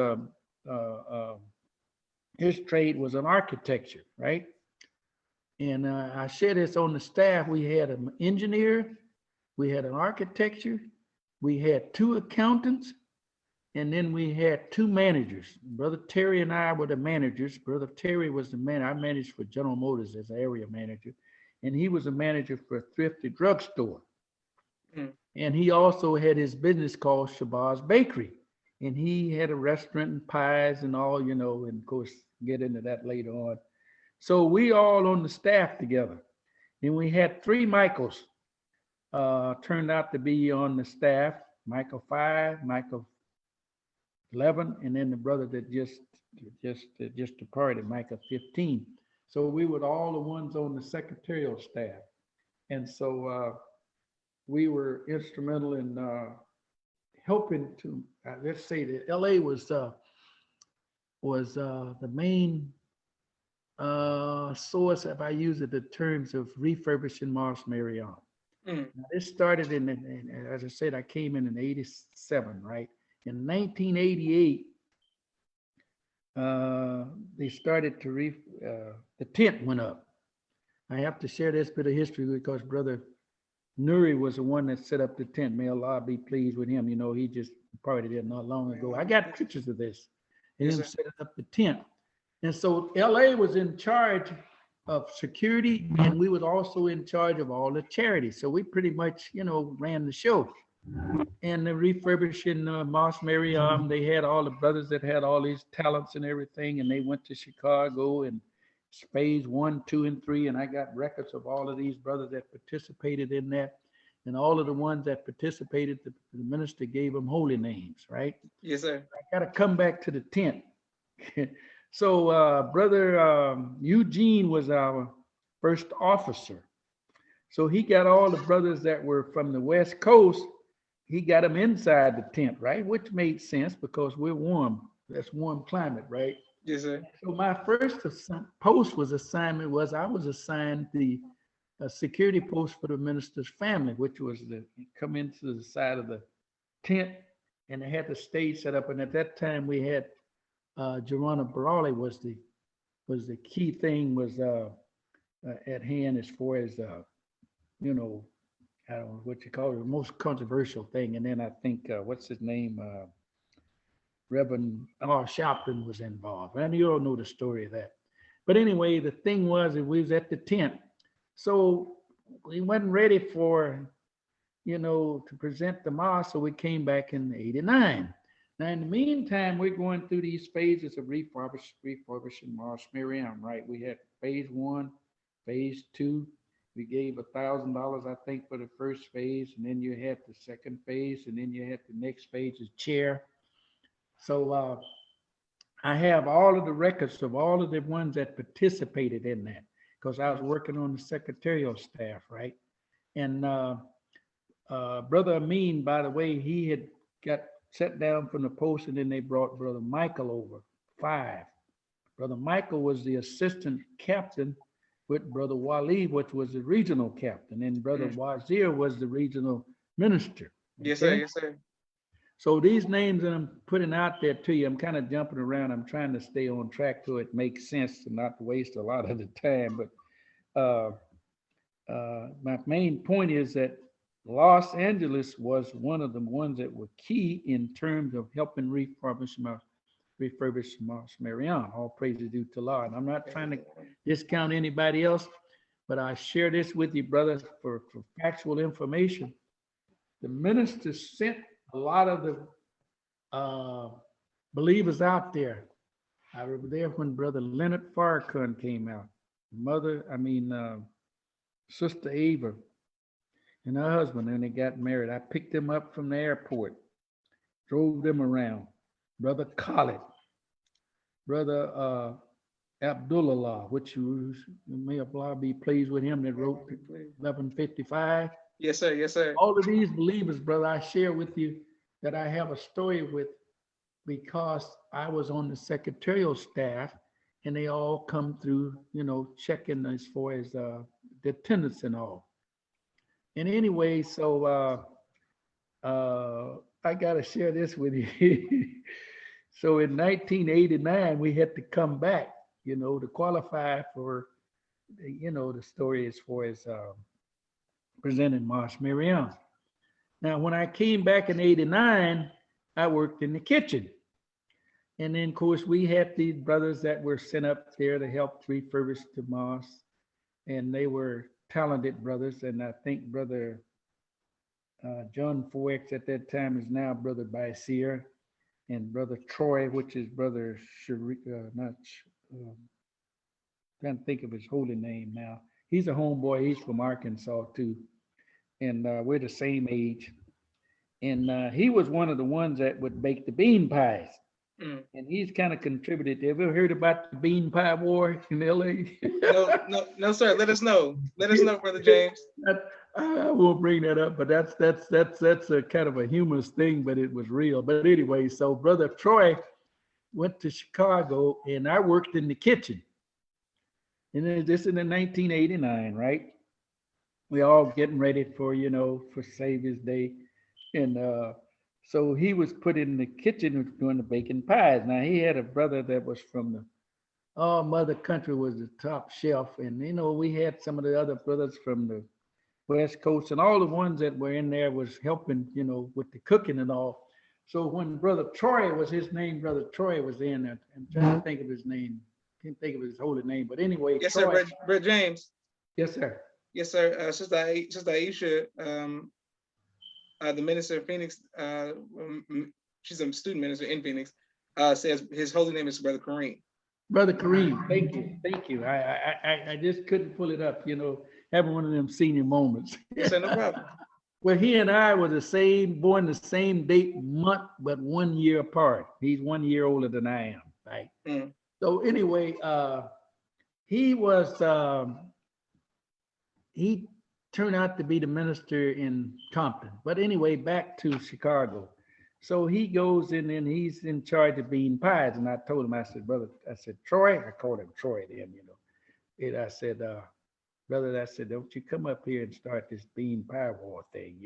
his trade was an architecture, right? And I shared this on the staff. We had an engineer, we had an architecture, we had 2 accountants, and then we had 2 managers. Brother Terry and I were the managers. Brother Terry was the man. I managed for General Motors as area manager, and he was a manager for a thrifty drugstore. And he also had his business called Shabazz Bakery. And he had a restaurant and pies and all, and of course, get into that later on. So we all on the staff together. And we had 3 Michaels turned out to be on the staff, Michael 5, Michael 11, and then the brother that just departed, Michael 15. So we were all the ones on the secretarial staff. And so we were instrumental in helping to, let's say that LA was the main source, if I use it in terms of refurbishing Mosque Maryam. Now, this started in, as I said, I came in 87, right? In 1988, they started to, the tent went up. I have to share this bit of history because Brother Nuri was the one that set up the tent. May Allah be pleased with him. He just departed it not long ago. I got pictures of this. And him setting up the tent. And so LA was in charge of security, and we was also in charge of all the charities. So we pretty much, ran the show. And the refurbishing Mosque Maryam, they had all the brothers that had all these talents and everything, and they went to Chicago and phase 1, 2, and 3, and I got records of all of these brothers that participated in that, and all of the ones that participated, the minister gave them holy names, right? Yes, sir. I got to come back to the tent. So brother Eugene was our first officer. So he got all the brothers that were from the West Coast, he got them inside the tent, right? Which made sense because we're warm. That's warm climate, right? Yes, sir. So my first post was I was assigned the security post for the minister's family, which was to come into the side of the tent, and they had the stage set up. And at that time we had Geronimo Brawley was the key thing was at hand as far as you know, I don't know what you call it, the most controversial thing. And then I think what's his name, Reverend R. Shopton was involved. And you all know the story of that. But anyway, the thing was that we was at the tent, so we wasn't ready for, to present the mosque. So we came back in '89. Now, in the meantime, we're going through these phases of refurbishing Mosque Maryam, right? We had phase 1, phase 2. We gave $1,000, I think, for the first phase, and then you had the second phase, and then you had the next phase as chair. So I have all of the records of all of the ones that participated in that, because I was working on the secretarial staff, right? And Brother Amin, by the way, he had got set down from the post, and then they brought Brother Michael over, 5. Brother Michael was the assistant captain with Brother Wali, which was the regional captain, and Brother Wazir was the regional minister. Okay? Yes, sir. Yes, sir. So these names that I'm putting out there to you, I'm kind of jumping around. I'm trying to stay on track to it, make sense, and not waste a lot of the time. But my main point is that Los Angeles was one of the ones that were key in terms of helping refurbish Mosque Maryam. All praise is due to Allah. And I'm not trying to discount anybody else, but I share this with you, brothers, for factual information. The minister sent a lot of the believers out there. I was there when Brother Leonard Farrakhan came out. Sister Ava and her husband, and they got married. I picked them up from the airport, drove them around. Brother Khalid, Brother Abdullah, which may Allah be pleased with him, that wrote 1155. Yes, sir. Yes, sir. All of these believers, brother, I share with you that I have a story with, because I was on the secretarial staff, and they all come through, checking as far as the attendance and all. And anyway, so I got to share this with you. So in 1989, we had to come back, to qualify for, the story as far as presenting Mosque Maryam. Now, when I came back in '89, I worked in the kitchen. And then, of course, we had these brothers that were sent up there to help refurbish the mosque. And they were talented brothers. And I think Brother John Forex at that time is now Brother Baisir. And Brother Troy, which is Brother trying to think of his holy name now. He's a homeboy. He's from Arkansas too. And we're the same age. And he was one of the ones that would bake the bean pies. And he's kind of contributed. Have you ever heard about the bean pie war in LA? No, sir. Let us know. Let us know, Brother James. I won't bring that up, but that's a kind of a humorous thing, but it was real. But anyway, so Brother Troy went to Chicago, and I worked in the kitchen. And then this in the 1989, right? We all getting ready for, for Savior's Day. And so he was put in the kitchen doing the baking pies. Now he had a brother that was from the mother country, was the top chef. And, we had some of the other brothers from the West Coast, and all the ones that were in there was helping, with the cooking and all. So when Brother Troy was his name, Brother Troy was in there. I'm trying to think of his name. Can't think of his holy name, but anyway. Yes, Troy, sir, Brother James. Yes, sir. Yes, sir. Sister Aisha, the minister of Phoenix, she's a student minister in Phoenix, says his holy name is Brother Kareem. Brother Kareem, thank you, thank you. I just couldn't pull it up, having one of them senior moments. Yes, sir, no problem. Well, he and I were the same, born the same date, month, but 1 year apart. He's 1 year older than I am, right? Mm. So anyway, he was, he turned out to be the minister in Compton. But anyway, back to Chicago. So he goes in and he's in charge of bean pies. And I told him, I said, brother, I said, Troy, I called him Troy then, And I said, brother, I said, don't you come up here and start this bean pie war thing,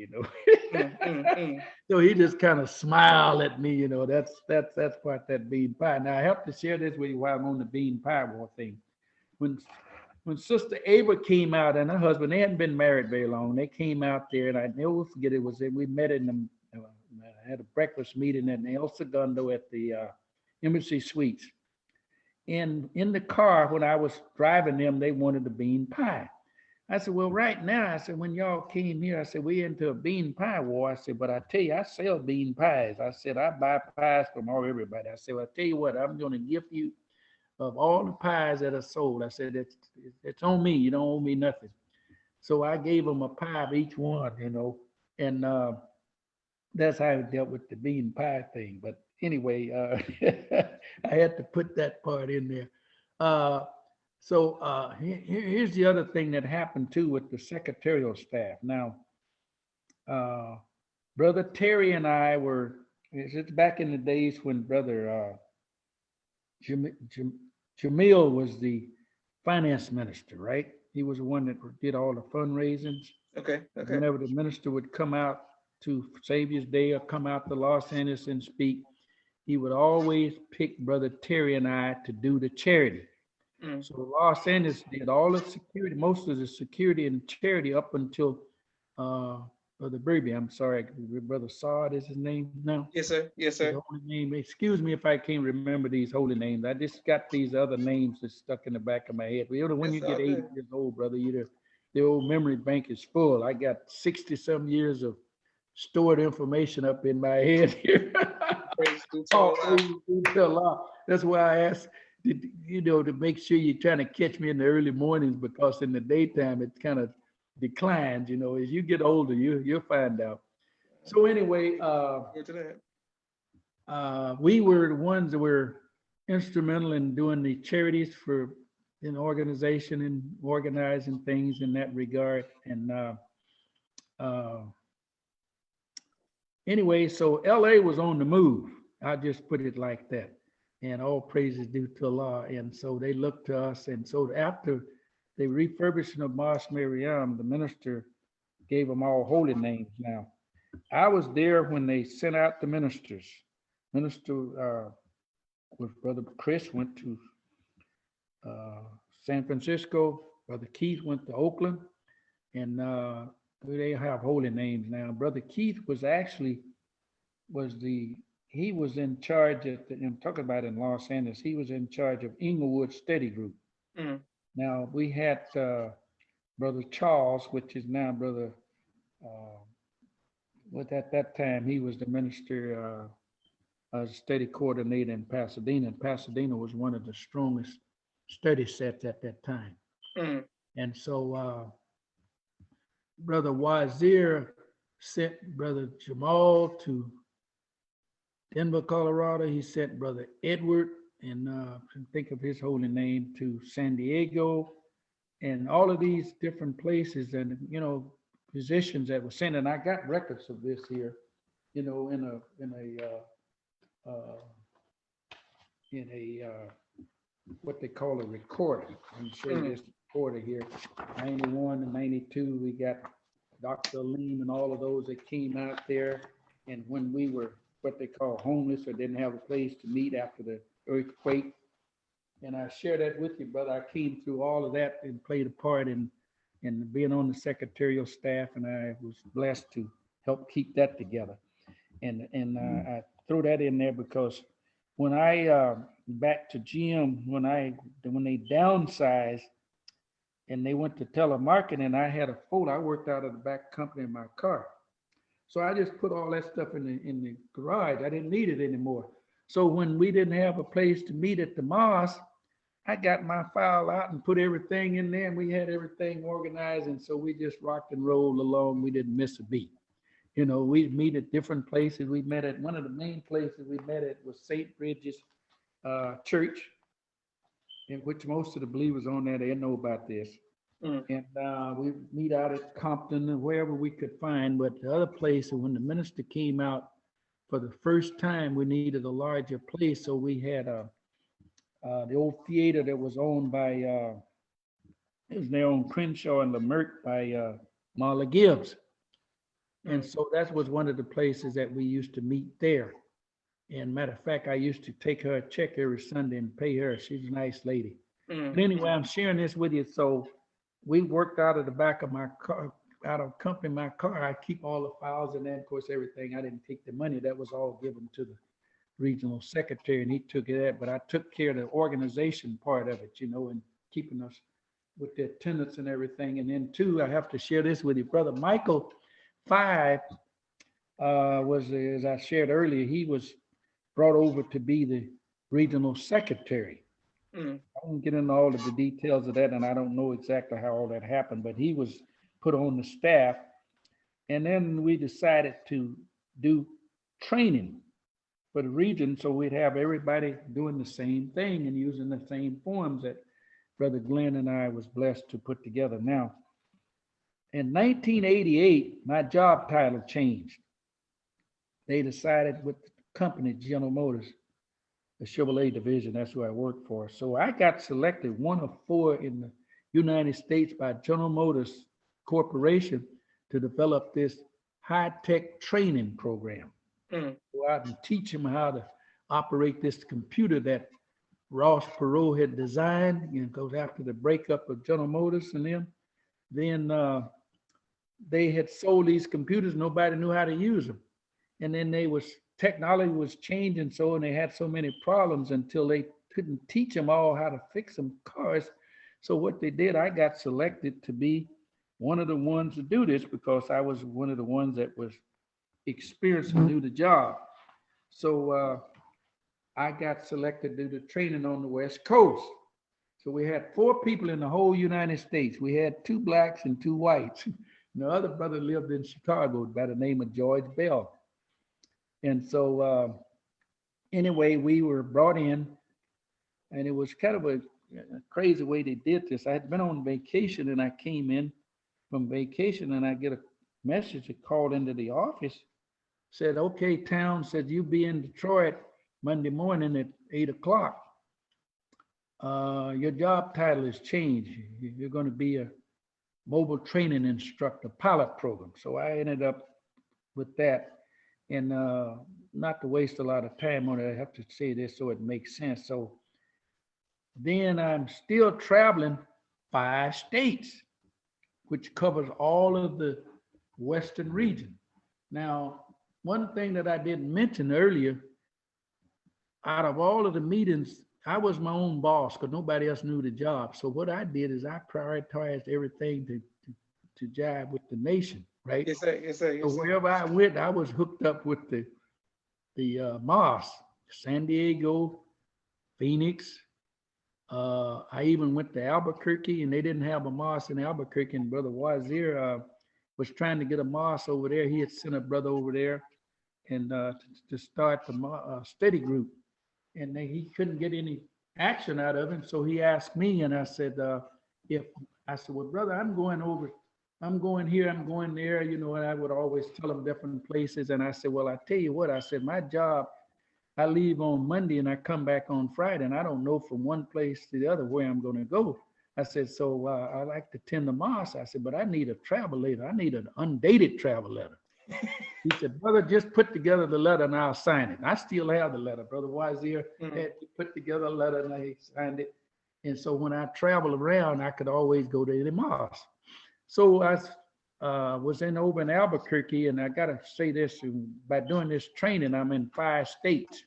So he just kind of smiled at me, that's part of that bean pie. Now I have to share this with you while I'm on the bean pie war thing. When Sister Ava came out and her husband, they hadn't been married very long. They came out there, and I never forget it was we met in the had a breakfast meeting in El Segundo at the Embassy Suites. And in the car, when I was driving them, they wanted a bean pie. I said, well, right now, I said, when y'all came here, I said, we're into a bean pie war. I said, but I tell you, I sell bean pies. I said, I buy pies from everybody. I said, well, I tell you what, I'm going to gift you of all the pies that are sold. I said, it's on me. You don't owe me nothing. So I gave them a pie of each one, and that's how I dealt with the bean pie thing. But anyway, I had to put that part in there. So here's the other thing that happened too with the secretarial staff. Now, Brother Terry and I it's back in the days when Brother Jamil was the finance minister, right? He was the one that did all the fundraisings. Okay. Whenever the minister would come out to Savior's Day or come out to Los Angeles and speak, he would always pick Brother Terry and I to do the charity. Mm. So Los Angeles did all the security, most of the security and charity up until Brother Burby. I'm sorry, Brother Saad is his name now. Yes, sir. Yes, sir. His holy name. Excuse me if I can't remember these holy names. I just got these other names that stuck in the back of my head. When you get 80 years old, brother, the old memory bank is full. I got 60 some years of stored information up in my head here. That's why I asked, to make sure you're trying to catch me in the early mornings, because in the daytime it kind of declines. As you get older, you'll find out. So anyway, we were the ones that were instrumental in doing the charities in organization and organizing things in that regard. And anyway, so LA was on the move. I'll just put it like that. And all praises due to Allah. And so they looked to us. And so after the refurbishing of Mosque Maryam, the minister gave them all holy names. Now, I was there when they sent out the ministers. Minister with Brother Chris went to San Francisco. Brother Keith went to Oakland. And they have holy names now. Brother Keith was he was in charge I'm talking about in Los Angeles, he was in charge of Inglewood Study Group. Mm. Now we had Brother Charles, which is now Brother, at that time he was the minister, study coordinator in Pasadena. And Pasadena was one of the strongest study sets at that time. Mm. And so Brother Wazir sent Brother Jamal to Denver, Colorado. He sent Brother Edward, and think of his holy name, to San Diego, and all of these different places, and positions that were sent. And I got records of this here, in a what they call a recorder. I'm sure this recorder here, 91 and 92. We got Dr. Lean and all of those that came out there, and when we were what they call homeless or didn't have a place to meet after the earthquake. And I share that with you, brother. I came through all of that and played a part in being on the secretarial staff, and I was blessed to help keep that together. And I throw that in there because when I back to GM, when they downsized and they went to telemarketing, I had a folder. I worked out of the back company in my car. So I just put all that stuff in the garage. I didn't need it anymore. So when we didn't have a place to meet at the mosque, I got my file out and put everything in there, and we had everything organized. And so we just rocked and rolled along. We didn't miss a beat. You know, we'd meet at different places. We met at one of the main places we met at was St. Bridget's Church, in which most of the believers on there, they know about this. Mm. And we meet out at Compton and wherever we could find. But the other place, when the minister came out for the first time, we needed a larger place. So we had the old theater that was owned by, it was there on Crenshaw and Leimert by Marla Gibbs. And so that was one of the places that we used to meet there. And matter of fact, I used to take her a check every Sunday and pay her. She's a nice lady. But anyway, I'm sharing this with you. So we worked out of the back of my car, out of company, my car. I keep all the files and then, of course, everything. I didn't take the money. That was all given to the regional secretary, and he took it at, but I took care of the organization part of it, you know, and keeping us with the attendance and everything. And then too, I have to share this with you. Brother Michael Five was, as I shared earlier, he was brought over to be the regional secretary. I won't get into all of the details of that, and I don't know exactly how all that happened, but he was put on the staff. And then we decided to do training for the region, so we'd have everybody doing the same thing and using the same forms that Brother Glenn and I was blessed to put together. Now, in 1988, my job title changed. They decided with the company, General Motors, the Chevrolet division, that's who I worked for. So I got selected one of four in the United States by General Motors Corporation to develop this high-tech training program. Go out and teach them how to operate this computer that Ross Perot had designed. You know, goes after the breakup of General Motors and them. Then they had sold these computers. Nobody knew how to use them. And then technology was changing so, and they had so many problems until they couldn't teach them all how to fix them cars. So what they did, I got selected to be one of the ones to do this because I was one of the ones that was experienced and knew the job. So I got selected to do the training on the West Coast. So we had 4 people in the whole United States. We had 2 blacks and 2 whites. And the other brother lived in Chicago by the name of George Bell. And so anyway, we were brought in, and it was kind of a crazy way they did this. I had been on vacation, and I came in from vacation, and I get a message that called into the office, said, okay, Town, said, you be in Detroit Monday morning at 8 o'clock. Your job title has changed. You're going to be a mobile training instructor pilot program. So I ended up with that. And not to waste a lot of time on it, I have to say this so it makes sense. So then I'm still traveling 5 states, which covers all of the Western region. Now, one thing that I didn't mention earlier, out of all of the meetings, I was my own boss because nobody else knew the job. So what I did is I prioritized everything to jive with the nation, right? Yes, sir. Yes, sir. Yes, So sir. wherever I went, I was hooked up with the mosque, San Diego, Phoenix. I even went to Albuquerque, and they didn't have a mosque in Albuquerque. And Brother Wazir was trying to get a mosque over there. He had sent a brother over there and to start the study group, and he couldn't get any action out of him. So he asked me, and I said, well, brother, I'm going over. I'm going here, I'm going there, you know, and I would always tell them different places. And I said, well, I tell you what, I said, my job, I leave on Monday and I come back on Friday, and I don't know from one place to the other where I'm going to go. I said, so I like to attend the mosque. I said, but I need a travel letter. I need an undated travel letter. He said, brother, just put together the letter and I'll sign it. I still have the letter. Brother Wazir had put together a letter and I signed it. And so when I travel around, I could always go to the mosque. So I was over in Albuquerque, and I got to say this, by doing this training, I'm in 5 states.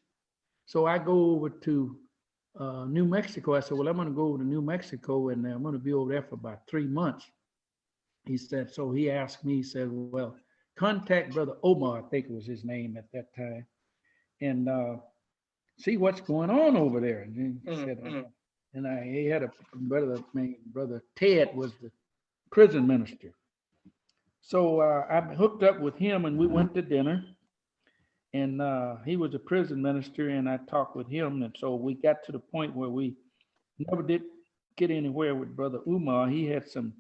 So I go over to New Mexico. I said, well, I'm going to go over to New Mexico, and I'm going to be over there for about 3 months. He said, so he asked me, he said, well, contact Brother Omar, I think it was his name at that time, and see what's going on over there. And he said, he had a brother named Brother Ted was the prison minister. So I hooked up with him and we went to dinner. And he was a prison minister, and I talked with him. And so we got to the point where we never did get anywhere with Brother Umar. He had some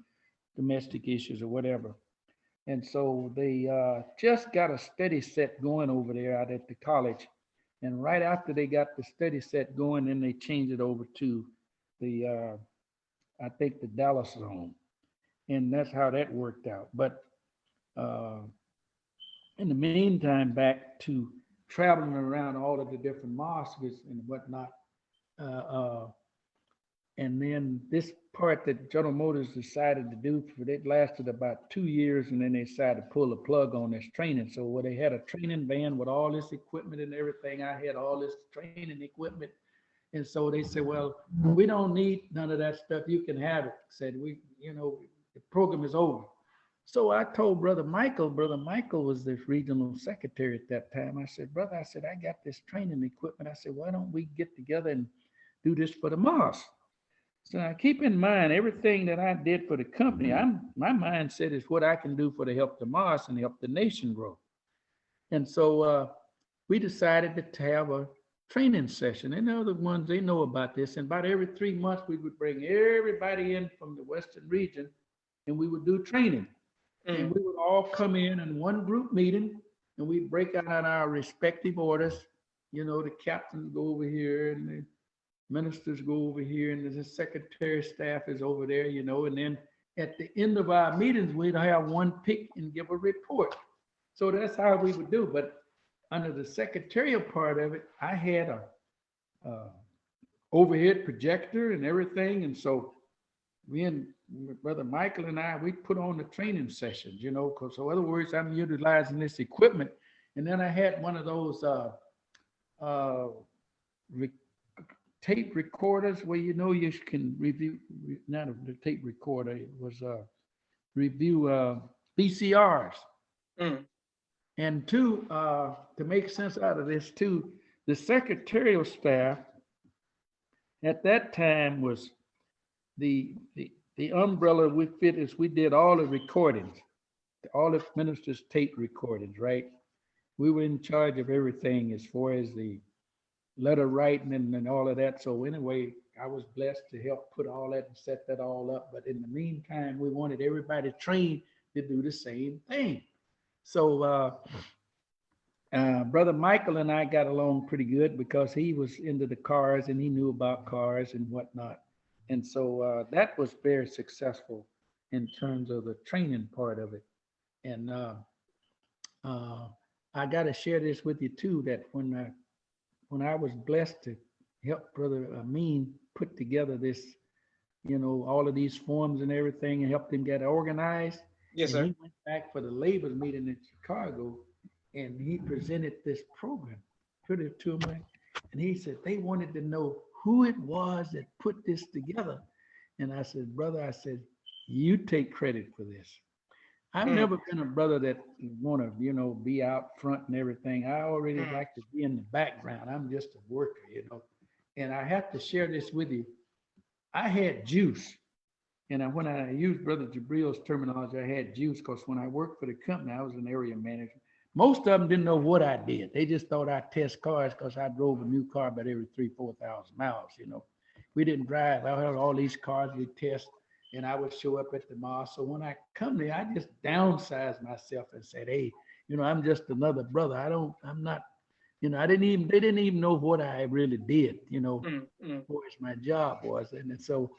domestic issues or whatever. And so they just got a study set going over there out at the college. And right after they got the study set going, then they changed it over to the, I think, the Dallas zone. And that's how that worked out. But in the meantime, back to traveling around all of the different mosques and whatnot. And then this part that General Motors decided to do, it lasted about 2 years, and then they decided to pull the plug on this training. So where they had a training van with all this equipment and everything, I had all this training equipment. And so they said, well, we don't need none of that stuff. You can have it. Said, the program is over. So I told Brother Michael was the regional secretary at that time. I said, brother, I got this training equipment. I said, why don't we get together and do this for the mosque? So now keep in mind, everything that I did for the company, my mindset is what I can do for to help the mosque and help the nation grow. And so we decided to have a training session. And the other ones, they know about this. And about every 3 months, we would bring everybody in from the Western region and we would do training. And we would all come in one group meeting, and we'd break out on our respective orders. The captains go over here, and the ministers go over here, and the secretary of staff is over there, and then at the end of our meetings, we'd have one pick and give a report. So that's how we would do. But under the secretarial part of it, I had a overhead projector and everything. And so me and Brother Michael and I, we put on the training sessions, because so in other words, I'm utilizing this equipment. And then I had one of those tape recorders where you can review, not a tape recorder, it was review VCRs. And two, to make sense out of this too, the secretarial staff at that time was the umbrella we fit is we did all the recordings, all the ministers' tape recordings, right? We were in charge of everything as far as the letter writing and all of that. So anyway, I was blessed to help put all that and set that all up. But in the meantime, we wanted everybody trained to do the same thing. So Brother Michael and I got along pretty good because he was into the cars and he knew about cars and whatnot. And so that was very successful in terms of the training part of it. And I got to share this with you too, that when I was blessed to help Brother Amin put together this, all of these forms and everything and help them get organized. Yes, sir. He went back for the labor meeting in Chicago and he presented this program, put it to me. And he said, they wanted to know who it was that put this together. And I said, brother, you take credit for this. I've never been a brother that want to, be out front and everything. I already like to be in the background. I'm just a worker, And I have to share this with you. I had juice. And when I used Brother Jabril's terminology, I had juice because when I worked for the company, I was an area manager. Most of them didn't know what I did. They just thought I test cars because I drove a new car about every 3,000-4,000 miles, We didn't drive. I had all these cars we test, and I would show up at the mosque. So when I come there, I just downsized myself and said, hey, I'm just another brother. I'm not, they didn't even know what I really did, what my job was. And so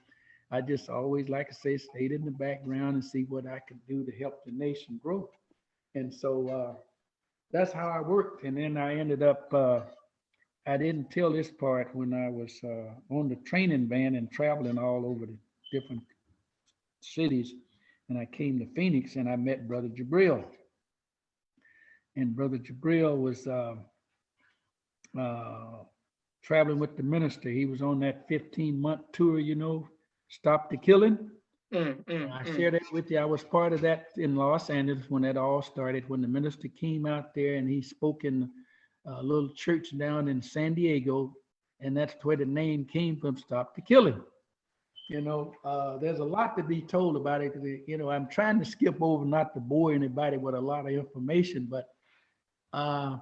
I just always, like I say, stayed in the background and see what I could do to help the nation grow. And so that's how I worked. And then I ended up, I didn't tell this part when I was on the training van and traveling all over the different cities. And I came to Phoenix and I met Brother Jabril. And Brother Jabril was traveling with the minister. He was on that 15-month tour, Stop the Killing. I mm. share that with you. I was part of that in Los Angeles when that all started, when the minister came out there and he spoke in a little church down in San Diego, and that's where the name came from, Stop the Killing. There's a lot to be told about it. I'm trying to skip over, not to bore anybody with a lot of information, but uh,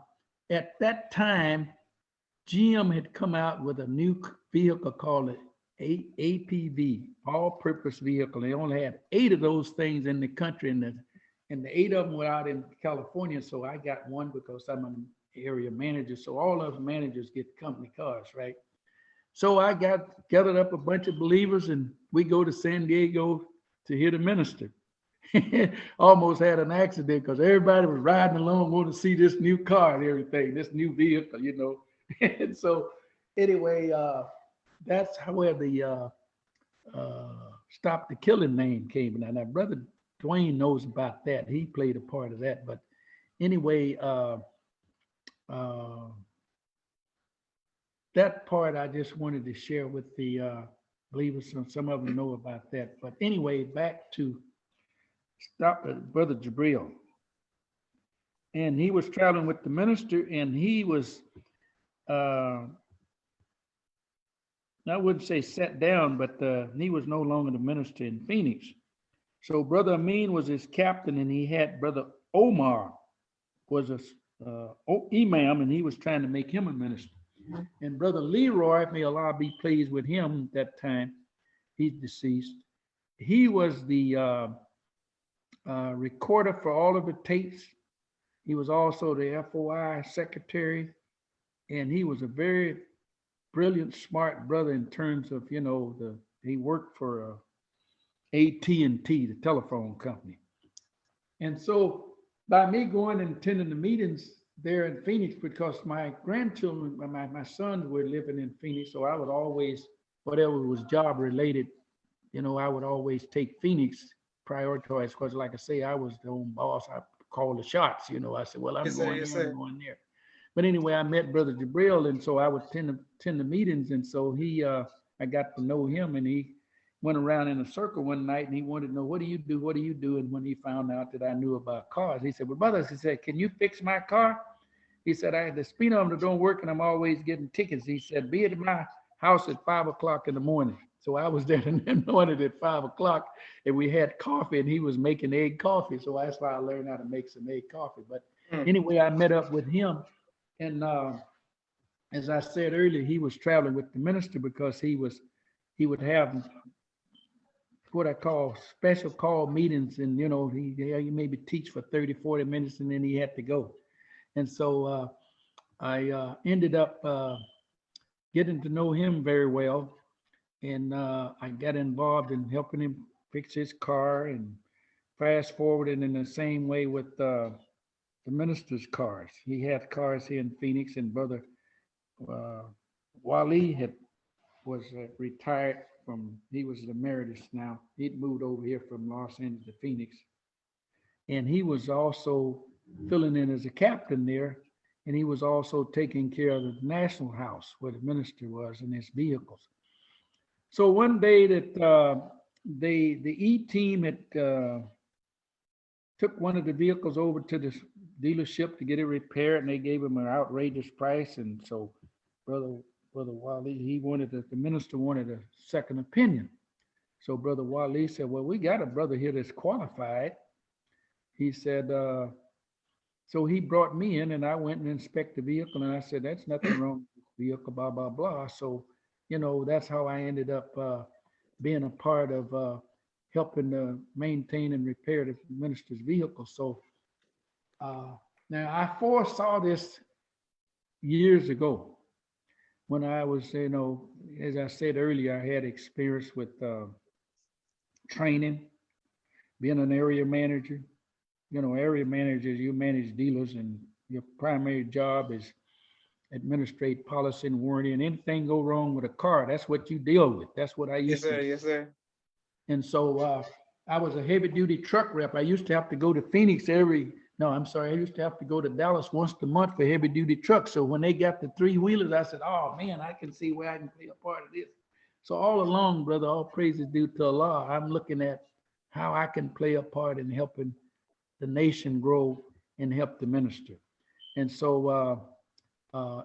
at that time, GM had come out with a new vehicle called APV, all-purpose vehicle. They only had 8 of those things in the country, and the 8 of them were out in California. So I got one because I'm an area manager. So all of managers get company cars, right? So I gathered up a bunch of believers, and we go to San Diego to hear the minister. Almost had an accident because everybody was riding along, wanting to see this new car and everything, this new vehicle. And so anyway, that's where the Stop the Killing name came. Now, Brother Dwayne knows about that. He played a part of that. But anyway, that part I just wanted to share with the believers. Some of them know about that. But anyway, back to Brother Jabril. And he was traveling with the minister, and he was, I wouldn't say sat down, but he was no longer the minister in Phoenix. So Brother Amin was his captain, and he had Brother Omar was a imam, and he was trying to make him a minister. And Brother Leroy, may Allah be pleased with him at that time, he's deceased. He was the recorder for all of the tapes. He was also the FOI secretary, and he was a very brilliant, smart brother in terms of, he worked for AT&T, the telephone company. And so by me going and attending the meetings there in Phoenix, because my grandchildren, my sons were living in Phoenix, so I would always, whatever was job related, I would always take Phoenix prioritize, because like I say, I was the own boss. I called the shots. I said, well, I'm going there, I'm going there. But anyway, I met Brother Jabril, and so I would attend the meetings, and so I got to know him, and he went around in a circle one night, and he wanted to know, what do you do? What do you do? And when he found out that I knew about cars, he said, well, brothers, he said, can you fix my car? He said, the speedometer don't work, and I'm always getting tickets. He said, be at my house at 5 o'clock in the morning. So I was there in the morning at 5 o'clock, and we had coffee, and he was making egg coffee. So that's why I learned how to make some egg coffee. But anyway, I met up with him, and as I said earlier, he was traveling with the minister because he would have what I call special call meetings, and he maybe teach for 30, 40 minutes, and then he had to go. And so I ended up getting to know him very well. And I got involved in helping him fix his car, and fast forwarded in the same way with the minister's cars. He had cars here in Phoenix, and Brother Wali was retired he was the emeritus now. He'd moved over here from Los Angeles to Phoenix. And he was also filling in as a captain there. And he was also taking care of the National House where the minister was in his vehicles. So one day that the E-team had took one of the vehicles over to the dealership to get it repaired, and they gave him an outrageous price. And so Brother Wali, the minister wanted a second opinion. So Brother Wali said, well, we got a brother here that's qualified. He said, so he brought me in, and I went and inspected the vehicle, and I said, that's nothing wrong with the vehicle, blah, blah, blah. So that's how I ended up being a part of helping to maintain and repair the minister's vehicle. So now I foresaw this years ago when I was, as I said earlier, I had experience with training, being an area manager. Area managers, you manage dealers, and your primary job is administrate policy and warranty, and anything go wrong with a car, that's what you deal with. That's what I used to. Yes, sir. And so I was a heavy duty truck rep. I used to have to go to Phoenix I used to have to go to Dallas once a month for heavy duty trucks. So when they got the 3-wheelers, I said, oh man, I can see where I can play a part of this. So all along, brother, all praise is due to Allah. I'm looking at how I can play a part in helping the nation grow and help the minister. And so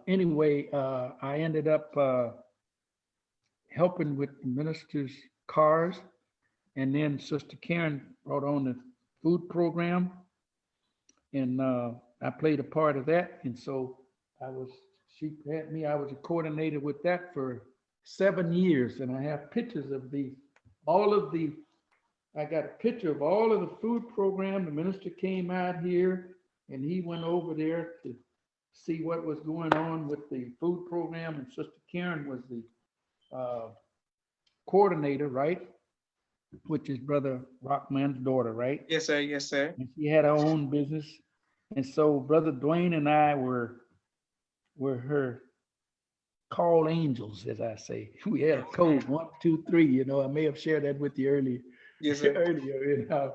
anyway, I ended up helping with the minister's cars. And then Sister Karen brought on the food program. And I played a part of that. And so she had me, I was a coordinator with that for 7 years. And I have pictures of I got a picture of all of the food program. The minister came out here and he went over there to see what was going on with the food program. And Sister Karen was the coordinator, right? Which is Brother Rockman's daughter, right? Yes, sir. Yes, sir. And she had her own business. And so Brother Dwayne and I were her call angels, as I say. We had a code 1, 2, 3. You know, I may have shared that with you earlier. Yes, sir. Earlier in our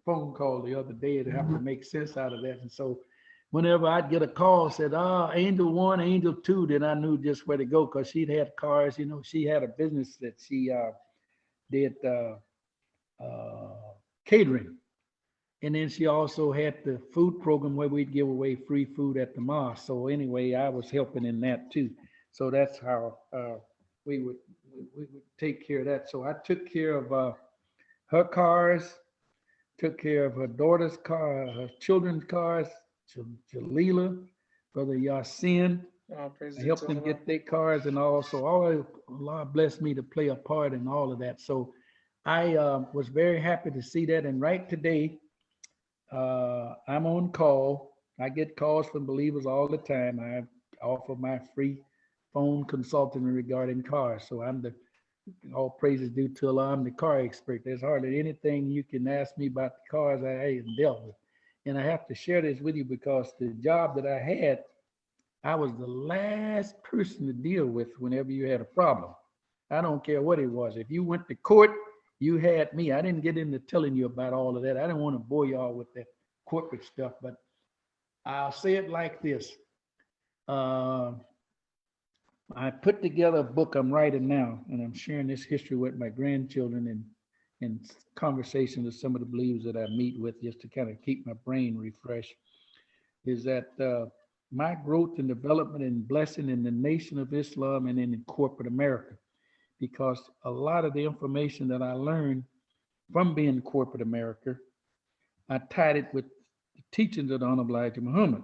phone call the other day to have to make sense out of that. And so whenever I'd get a call, said, Angel 1, Angel 2, then I knew just where to go because she'd had cars. You know, she had a business that she did catering. And then she also had the food program where we'd give away free food at the mosque. So anyway, I was helping in that too. So that's how we would take care of that. So I took care of her cars, took care of her daughter's car, her children's cars, Jalila, Brother Yasin. I helped them get their cars and all. So Allah blessed me to play a part in all of that. So I was very happy to see that. And right today, I'm on call. I get calls from believers all the time. I offer my free phone consulting regarding cars. So all praises due to Allah, I'm the car expert. There's hardly anything you can ask me about the cars I haven't dealt with. And I have to share this with you because the job that I had, I was the last person to deal with whenever you had a problem. I don't care what it was. If you went to court, you had me. I didn't get into telling you about all of that. I didn't want to bore y'all with that corporate stuff, but I'll say it like this. I put together a book I'm writing now, and I'm sharing this history with my grandchildren and conversations with some of the believers that I meet with just to kind of keep my brain refreshed, is that my growth and development and blessing in the nation of Islam and in corporate America, because a lot of the information that I learned from being in corporate America, I tied it with the teachings of the Hon Elijah Muhammad,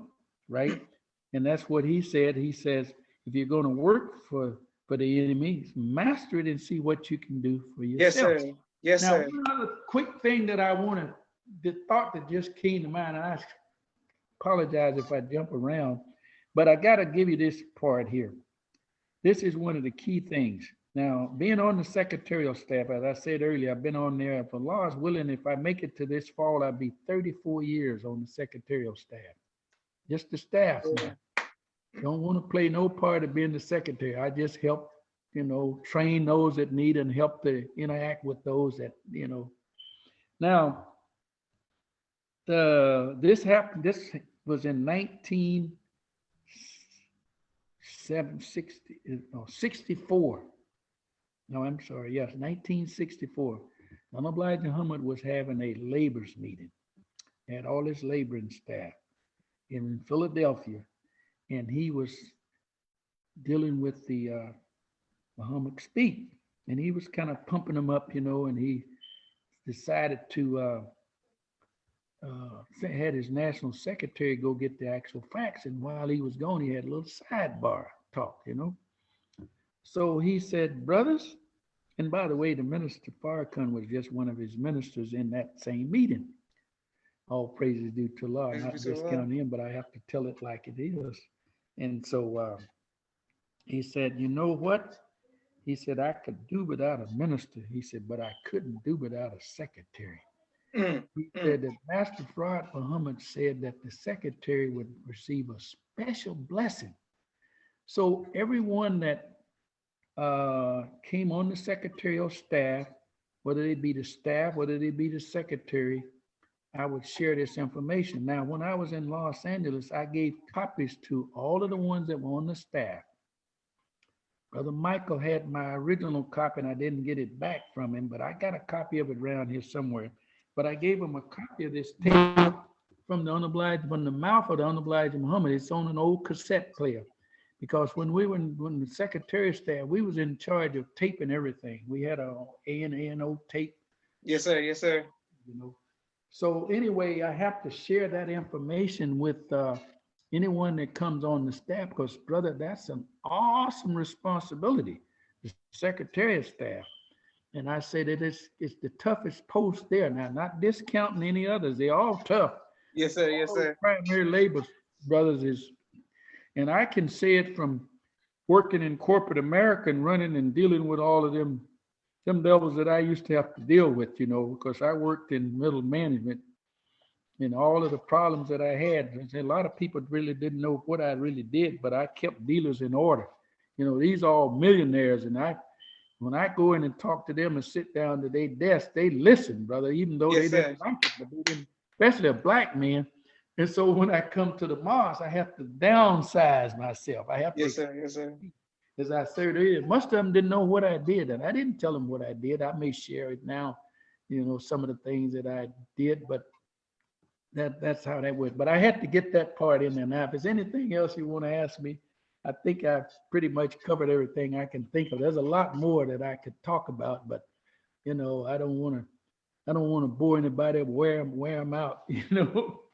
right? And that's what he said. He says, if you're going to work for the enemy, master it and see what you can do for yourself. Yes, sir. Yes, now, sir. One other quick thing that I want to, the thought that just came to mind, and I apologize if I jump around, but I got to give you this part here. This is one of the key things. Now, being on the secretarial staff, as I said earlier, I've been on there. If Allah is willing, if I make it to this fall, I'll be 34 years on the secretarial staff. Just the staff now. Don't want to play no part of being the secretary. I just help, train those that need and help to interact with those that, Now, this happened, this was in 1964. No, I'm sorry. Yes, 1964. Hon Elijah Muhammad was having a laborers meeting. Had all his laboring staff in Philadelphia, and he was dealing with the Muhammad speak, and he was kind of pumping them up, and he decided to had his national secretary go get the actual facts, and while he was gone, he had a little sidebar talk, So he said, brothers, and by the way, the minister Farrakhan was just one of his ministers in that same meeting. All praises due to Allah, not discounting him, but I have to tell it like it is. And so he said, you know what? He said, I could do without a minister. He said, but I couldn't do without a secretary. He said that Master Farad Muhammad said that the secretary would receive a special blessing. So everyone that came on the secretarial staff, whether they be the staff, whether they be the secretary, I would share this information. Now, when I was in Los Angeles, I gave copies to all of the ones that were on the staff. Brother Michael had my original copy and I didn't get it back from him, but I got a copy of it around here somewhere. But I gave him a copy of this tape from from the mouth of the Hon Elijah Muhammad. It's on an old cassette player. Because when the Secretary of Staff, we was in charge of taping everything. We had a A&O tape, Yes, sir. Yes, sir. you know. So anyway, I have to share that information with anyone that comes on the staff because, brother, that's an awesome responsibility, the Secretary of Staff. And I say that it's the toughest post there. Now, not discounting any others, they're all tough. Yes, sir. Yes, All sir. primary labor, brothers, and I can say it from working in corporate America and running and dealing with all of them devils that I used to have to deal with, because I worked in middle management and all of the problems that I had. A lot of people really didn't know what I really did, but I kept dealers in order. These are all millionaires, and when I go in and talk to them and sit down to their desk, they listen, brother, even though Yes, they didn't sir. like it, but they didn't, especially a black man. And so when I come to the mosque, I have to downsize myself. I have to, Yes, sir. Yes, sir. as I said earlier, most of them didn't know what I did, and I didn't tell them what I did. I may share it now, some of the things that I did, but that's how that went. But I had to get that part in there. Now, if there's anything else you want to ask me, I think I've pretty much covered everything I can think of. There's a lot more that I could talk about, but I don't want to bore anybody, wear them out,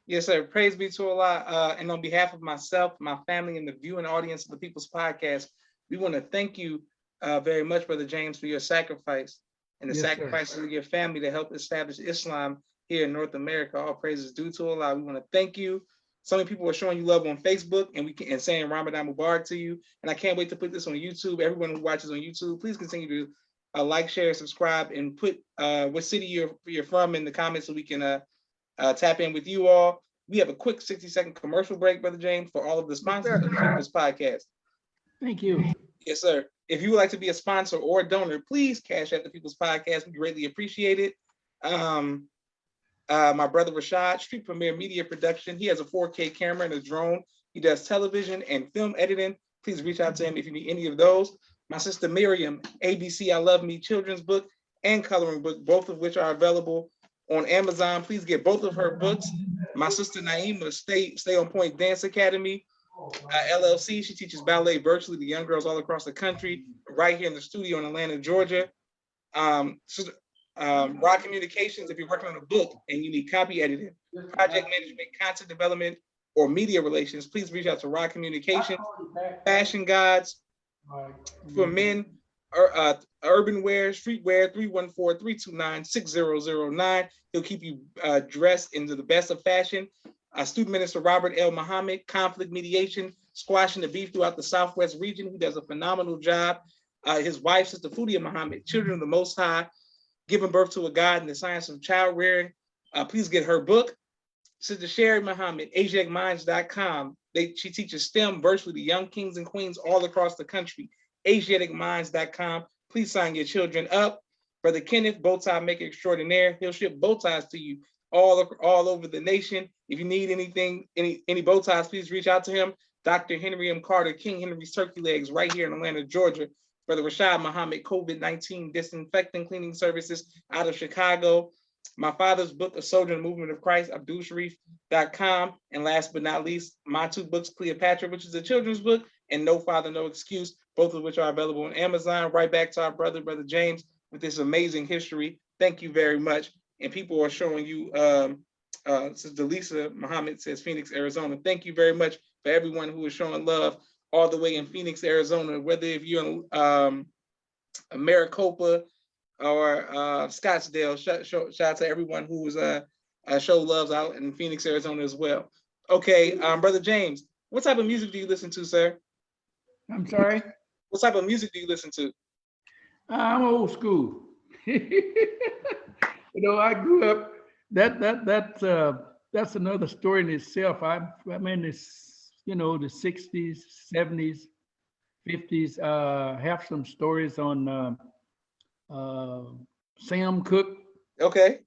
Yes, sir. Praise be to Allah. And on behalf of myself, my family, and the viewing audience of the People's Podcast, we want to thank you very much, Brother James, for your sacrifice and the Yes, sir. sacrifices of your family to help establish Islam here in North America. All praises due to Allah. We want to thank you. So many people are showing you love on Facebook and saying Ramadan Mubarak to you. And I can't wait to put this on YouTube. Everyone who watches on YouTube, please continue to like, share, subscribe, and put what city you're from in the comments so we can tap in with you all. We have a quick 60-second commercial break, Brother James, for all of the sponsors of the People's Podcast. Thank you. Yes, sir. If you would like to be a sponsor or a donor, please cash at the People's Podcast. We greatly appreciate it. My brother Rashad, Street Premier Media Production. He has a 4K camera and a drone. He does television and film editing. Please reach out to him if you need any of those. My sister Maryam, ABC I Love Me children's book and coloring book, both of which are available on Amazon. Please get both of her books. My sister Naima, Stay on Point Dance Academy, LLC. She teaches ballet virtually to young girls all across the country, right here in the studio in Atlanta, Georgia. Rock Communications, if you're working on a book and you need copy editing, project management, content development, or media relations, please reach out to Rock Communications. Fashion Gods for men, urban wear, streetwear, 314-329-6009. He'll keep you dressed into the best of fashion. Student Minister Robert L. Muhammad, conflict mediation, squashing the beef throughout the Southwest region. He does a phenomenal job. His wife, Sister Fudia Muhammad, Children of the Most High, giving birth to a God in the science of child rearing. Please get her book. Sister Sherry Muhammad, AsiaticMinds.com. She teaches STEM virtually to young kings and queens all across the country. AsiaticMinds.com. Please sign your children up. Brother Kenneth, bow tie maker extraordinaire. He'll ship bow ties to you all over the nation. If you need anything, any bow ties, please reach out to him. Dr. Henry M. Carter, King Henry's Turkey Legs, right here in Atlanta, Georgia. Brother Rashad Muhammad, COVID-19 disinfecting cleaning services out of Chicago. My father's book, A Soldier in the Movement of Christ, AbdulSharif.com. And last but not least, my two books, Cleopatra, which is a children's book, and No Father, No Excuse, both of which are available on Amazon. Right back to our brother James, with this amazing history. Thank you very much. And people are showing you, Sister Lisa Muhammad says Phoenix, Arizona. Thank you very much for everyone who is showing love all the way in Phoenix, Arizona, whether if you're in Maricopa or Scottsdale. Shout out to everyone who was show loves out in Phoenix, Arizona as well. Okay, Brother James, what type of music do you listen to, sir? I'm sorry? What type of music do you listen to? I'm old school. I grew up, that's another story in itself. I'm in this, the 60s, 70s, 50s, have some stories on Sam Cooke. Okay.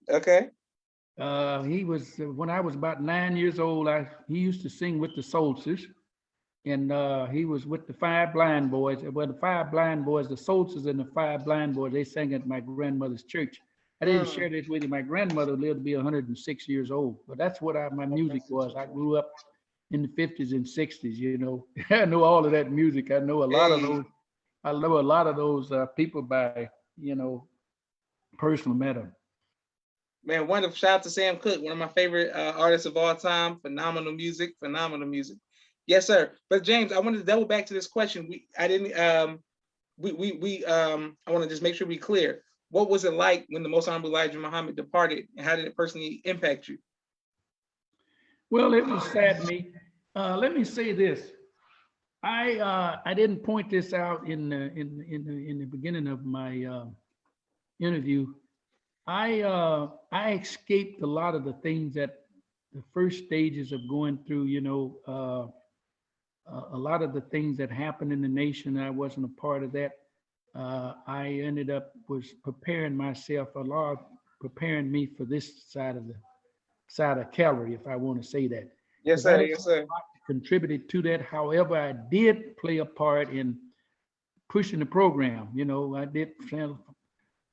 He was, when I was about 9 years old, he used to sing with the Soulsters. and he was with the Five Blind Boys. Well, the Five Blind Boys, the soldiers and the Five Blind Boys, they sang at my grandmother's church. I didn't share this with you. My grandmother lived to be 106 years old, but that's what my music was. I grew up in the 50s and 60s, you know. I know all of that music. I know a lot of Hey, those. I know a lot of those people by, you know, personal met them. man, wonderful. Shout out to Sam Cooke, one of my favorite artists of all time. Phenomenal music, phenomenal music. Yes, sir. But James, I wanted to double back to this question. I didn't. I want to just make sure we clear. What was it like when the Most Honorable Elijah Muhammad departed, and how did it personally impact you? Well, it was sad to me. Let me say this. I didn't point this out in the beginning of my interview. I escaped a lot of the things that the first stages of going through. You know, a lot of the things that happened in the nation. I wasn't a part of that. I ended up was preparing myself a lot, preparing me for this side of Calvary, if I want to say that, Yes, because I sir. didn't Yes, sir. contributed to that. However, I did play a part in pushing the program. You know, I did send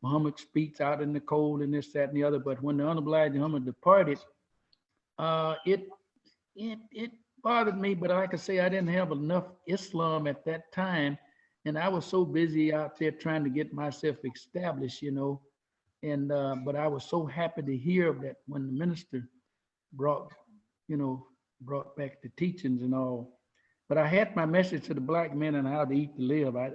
Muhammad speaks out in the cold and this, that, and the other. But when the Honorable Elijah Muhammad departed, it it bothered me. But like I say, I didn't have enough Islam at that time, and I was so busy out there trying to get myself established. You know, and but I was so happy to hear that when the minister brought, you know, brought back the teachings and all. But I had my message to the black men on how to eat to live. I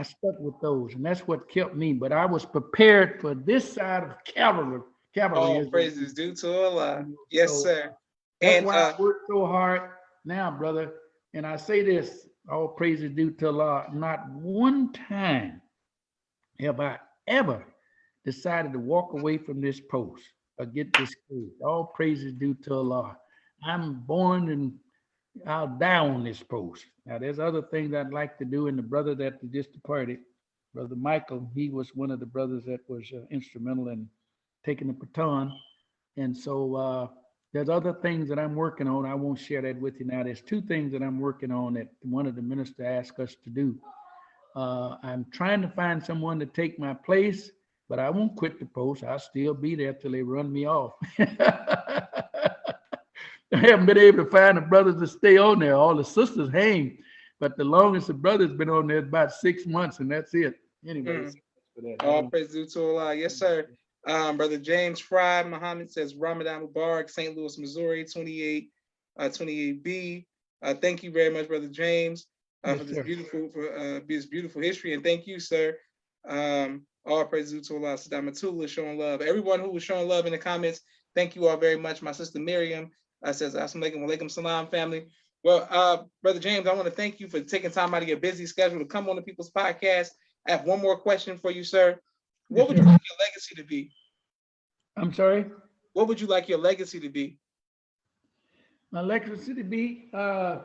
stuck with those, and that's what kept me. But I was prepared for this side of cavalry. Cavalry All is what praises due to Allah. we Yes, so sir. that's And why I work so hard now, brother. And I say this: all praises due to Allah. Not one time have I ever decided to walk away from this post or get discouraged. All praises due to Allah. I'm born and I'll die on this post. Now, there's other things I'd like to do, and the brother that just departed, Brother Michael, he was one of the brothers that was instrumental in taking the baton. And so there's other things that I'm working on. I won't share that with you now. There's two things that I'm working on that one of the minister asked us to do. I'm trying to find someone to take my place, but I won't quit the post. I'll still be there till they run me off. I haven't been able to find the brothers to stay on there. All the sisters hang, but the longest the brother's been on there is about 6 months, and that's it. Anyways, for that. all praise due to Allah. Yes, sir. Brother James Fry Muhammad says Ramadan Mubarak, St. Louis, Missouri, 28B. Thank you very much, Brother James, Yes, for sir. this beautiful history, and thank you, sir. All praise due to Allah. Saddam Atullah showing love. Everyone who was showing love in the comments, thank you all very much. My sister Miriam says Assalamu alaikum salam, family. Well, Brother James, I want to thank you for taking time out of your busy schedule to come on the People's Podcast. I have one more question for you, sir. What would you like your legacy to be? I'm sorry? What would you like your legacy to be? My legacy to be, I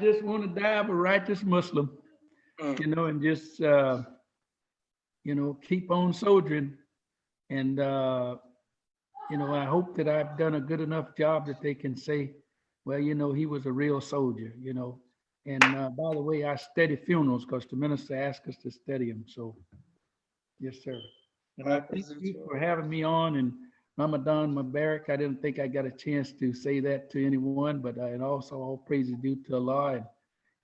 just want to die of a righteous Muslim, you know, and just, you know, keep on soldiering. And, you know, I hope that I've done a good enough job that they can say, well, you know, he was a real soldier, you know. And by the way, I study funerals because the minister asked us to study them. So, yes, sir. And I thank you for having me on. And Ramadan Mubarak, I didn't think I got a chance to say that to anyone, but and also all praises due to Allah. And,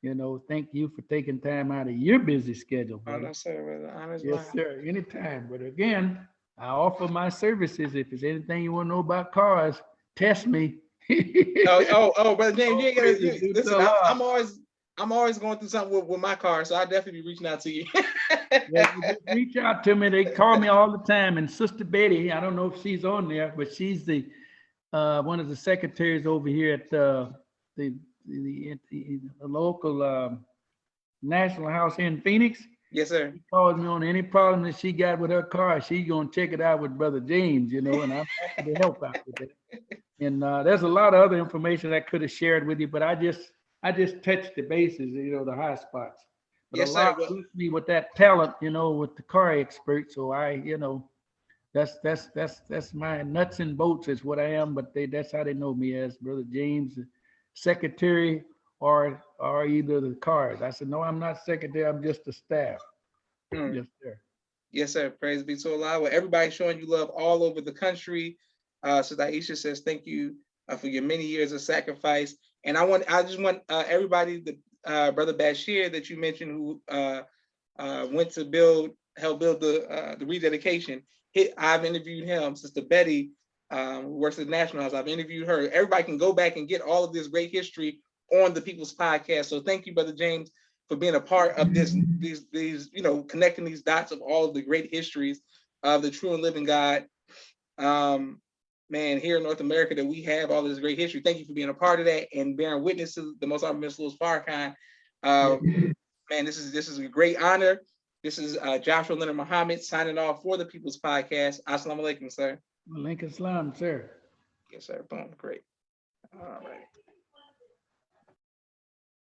you know, thank you for taking time out of your busy schedule, brother. No, sir, brother. Yes, sir. Anytime. But again, I offer my services. If there's anything you want to know about cars, test me. Brother James, you ain't gotta listen. I'm always going through something with my car, so I'll definitely be reaching out to you. Yeah, just reach out to me. They call me all the time. And Sister Betty, I don't know if she's on there, but she's the one of the secretaries over here at the local National House here in Phoenix. Yes, sir. She calls me on any problem that she got with her car. She's gonna check it out with Brother James, you know, and I'm happy to help out with it. And there's a lot of other information I could have shared with you, but I just touched the bases, you know, the high spots. But yes, Allah sir. blessed me with that talent, you know, with the car expert. So I, you know, that's my nuts and bolts is what I am. But that's how they know me as Brother James, secretary or either the card. I said, no, I'm not secretary. I'm just the staff. Mm. Yes, sir. Yes, sir. Praise be to Allah. Well, everybody's showing you love all over the country. So Daisha says, thank you for your many years of sacrifice. And I just want everybody, Brother Bashir that you mentioned, who went to help build the rededication. I've interviewed him. Sister Betty, who works at the National House, I've interviewed her. Everybody can go back and get all of this great history on the People's Podcast. So thank you, Brother James, for being a part of these connecting these dots of all of the great histories of the true and living God. Man, here in North America, that we have all this great history. Thank you for being a part of that and bearing witness to the Most Honorable Mr. Louis Farrakhan. Man, this is a great honor. This is Joshua Leonard Muhammad signing off for the People's Podcast. Assalamu alaikum, sir. Lincoln Islam, sir. Yes, sir. Boom. Great. All right.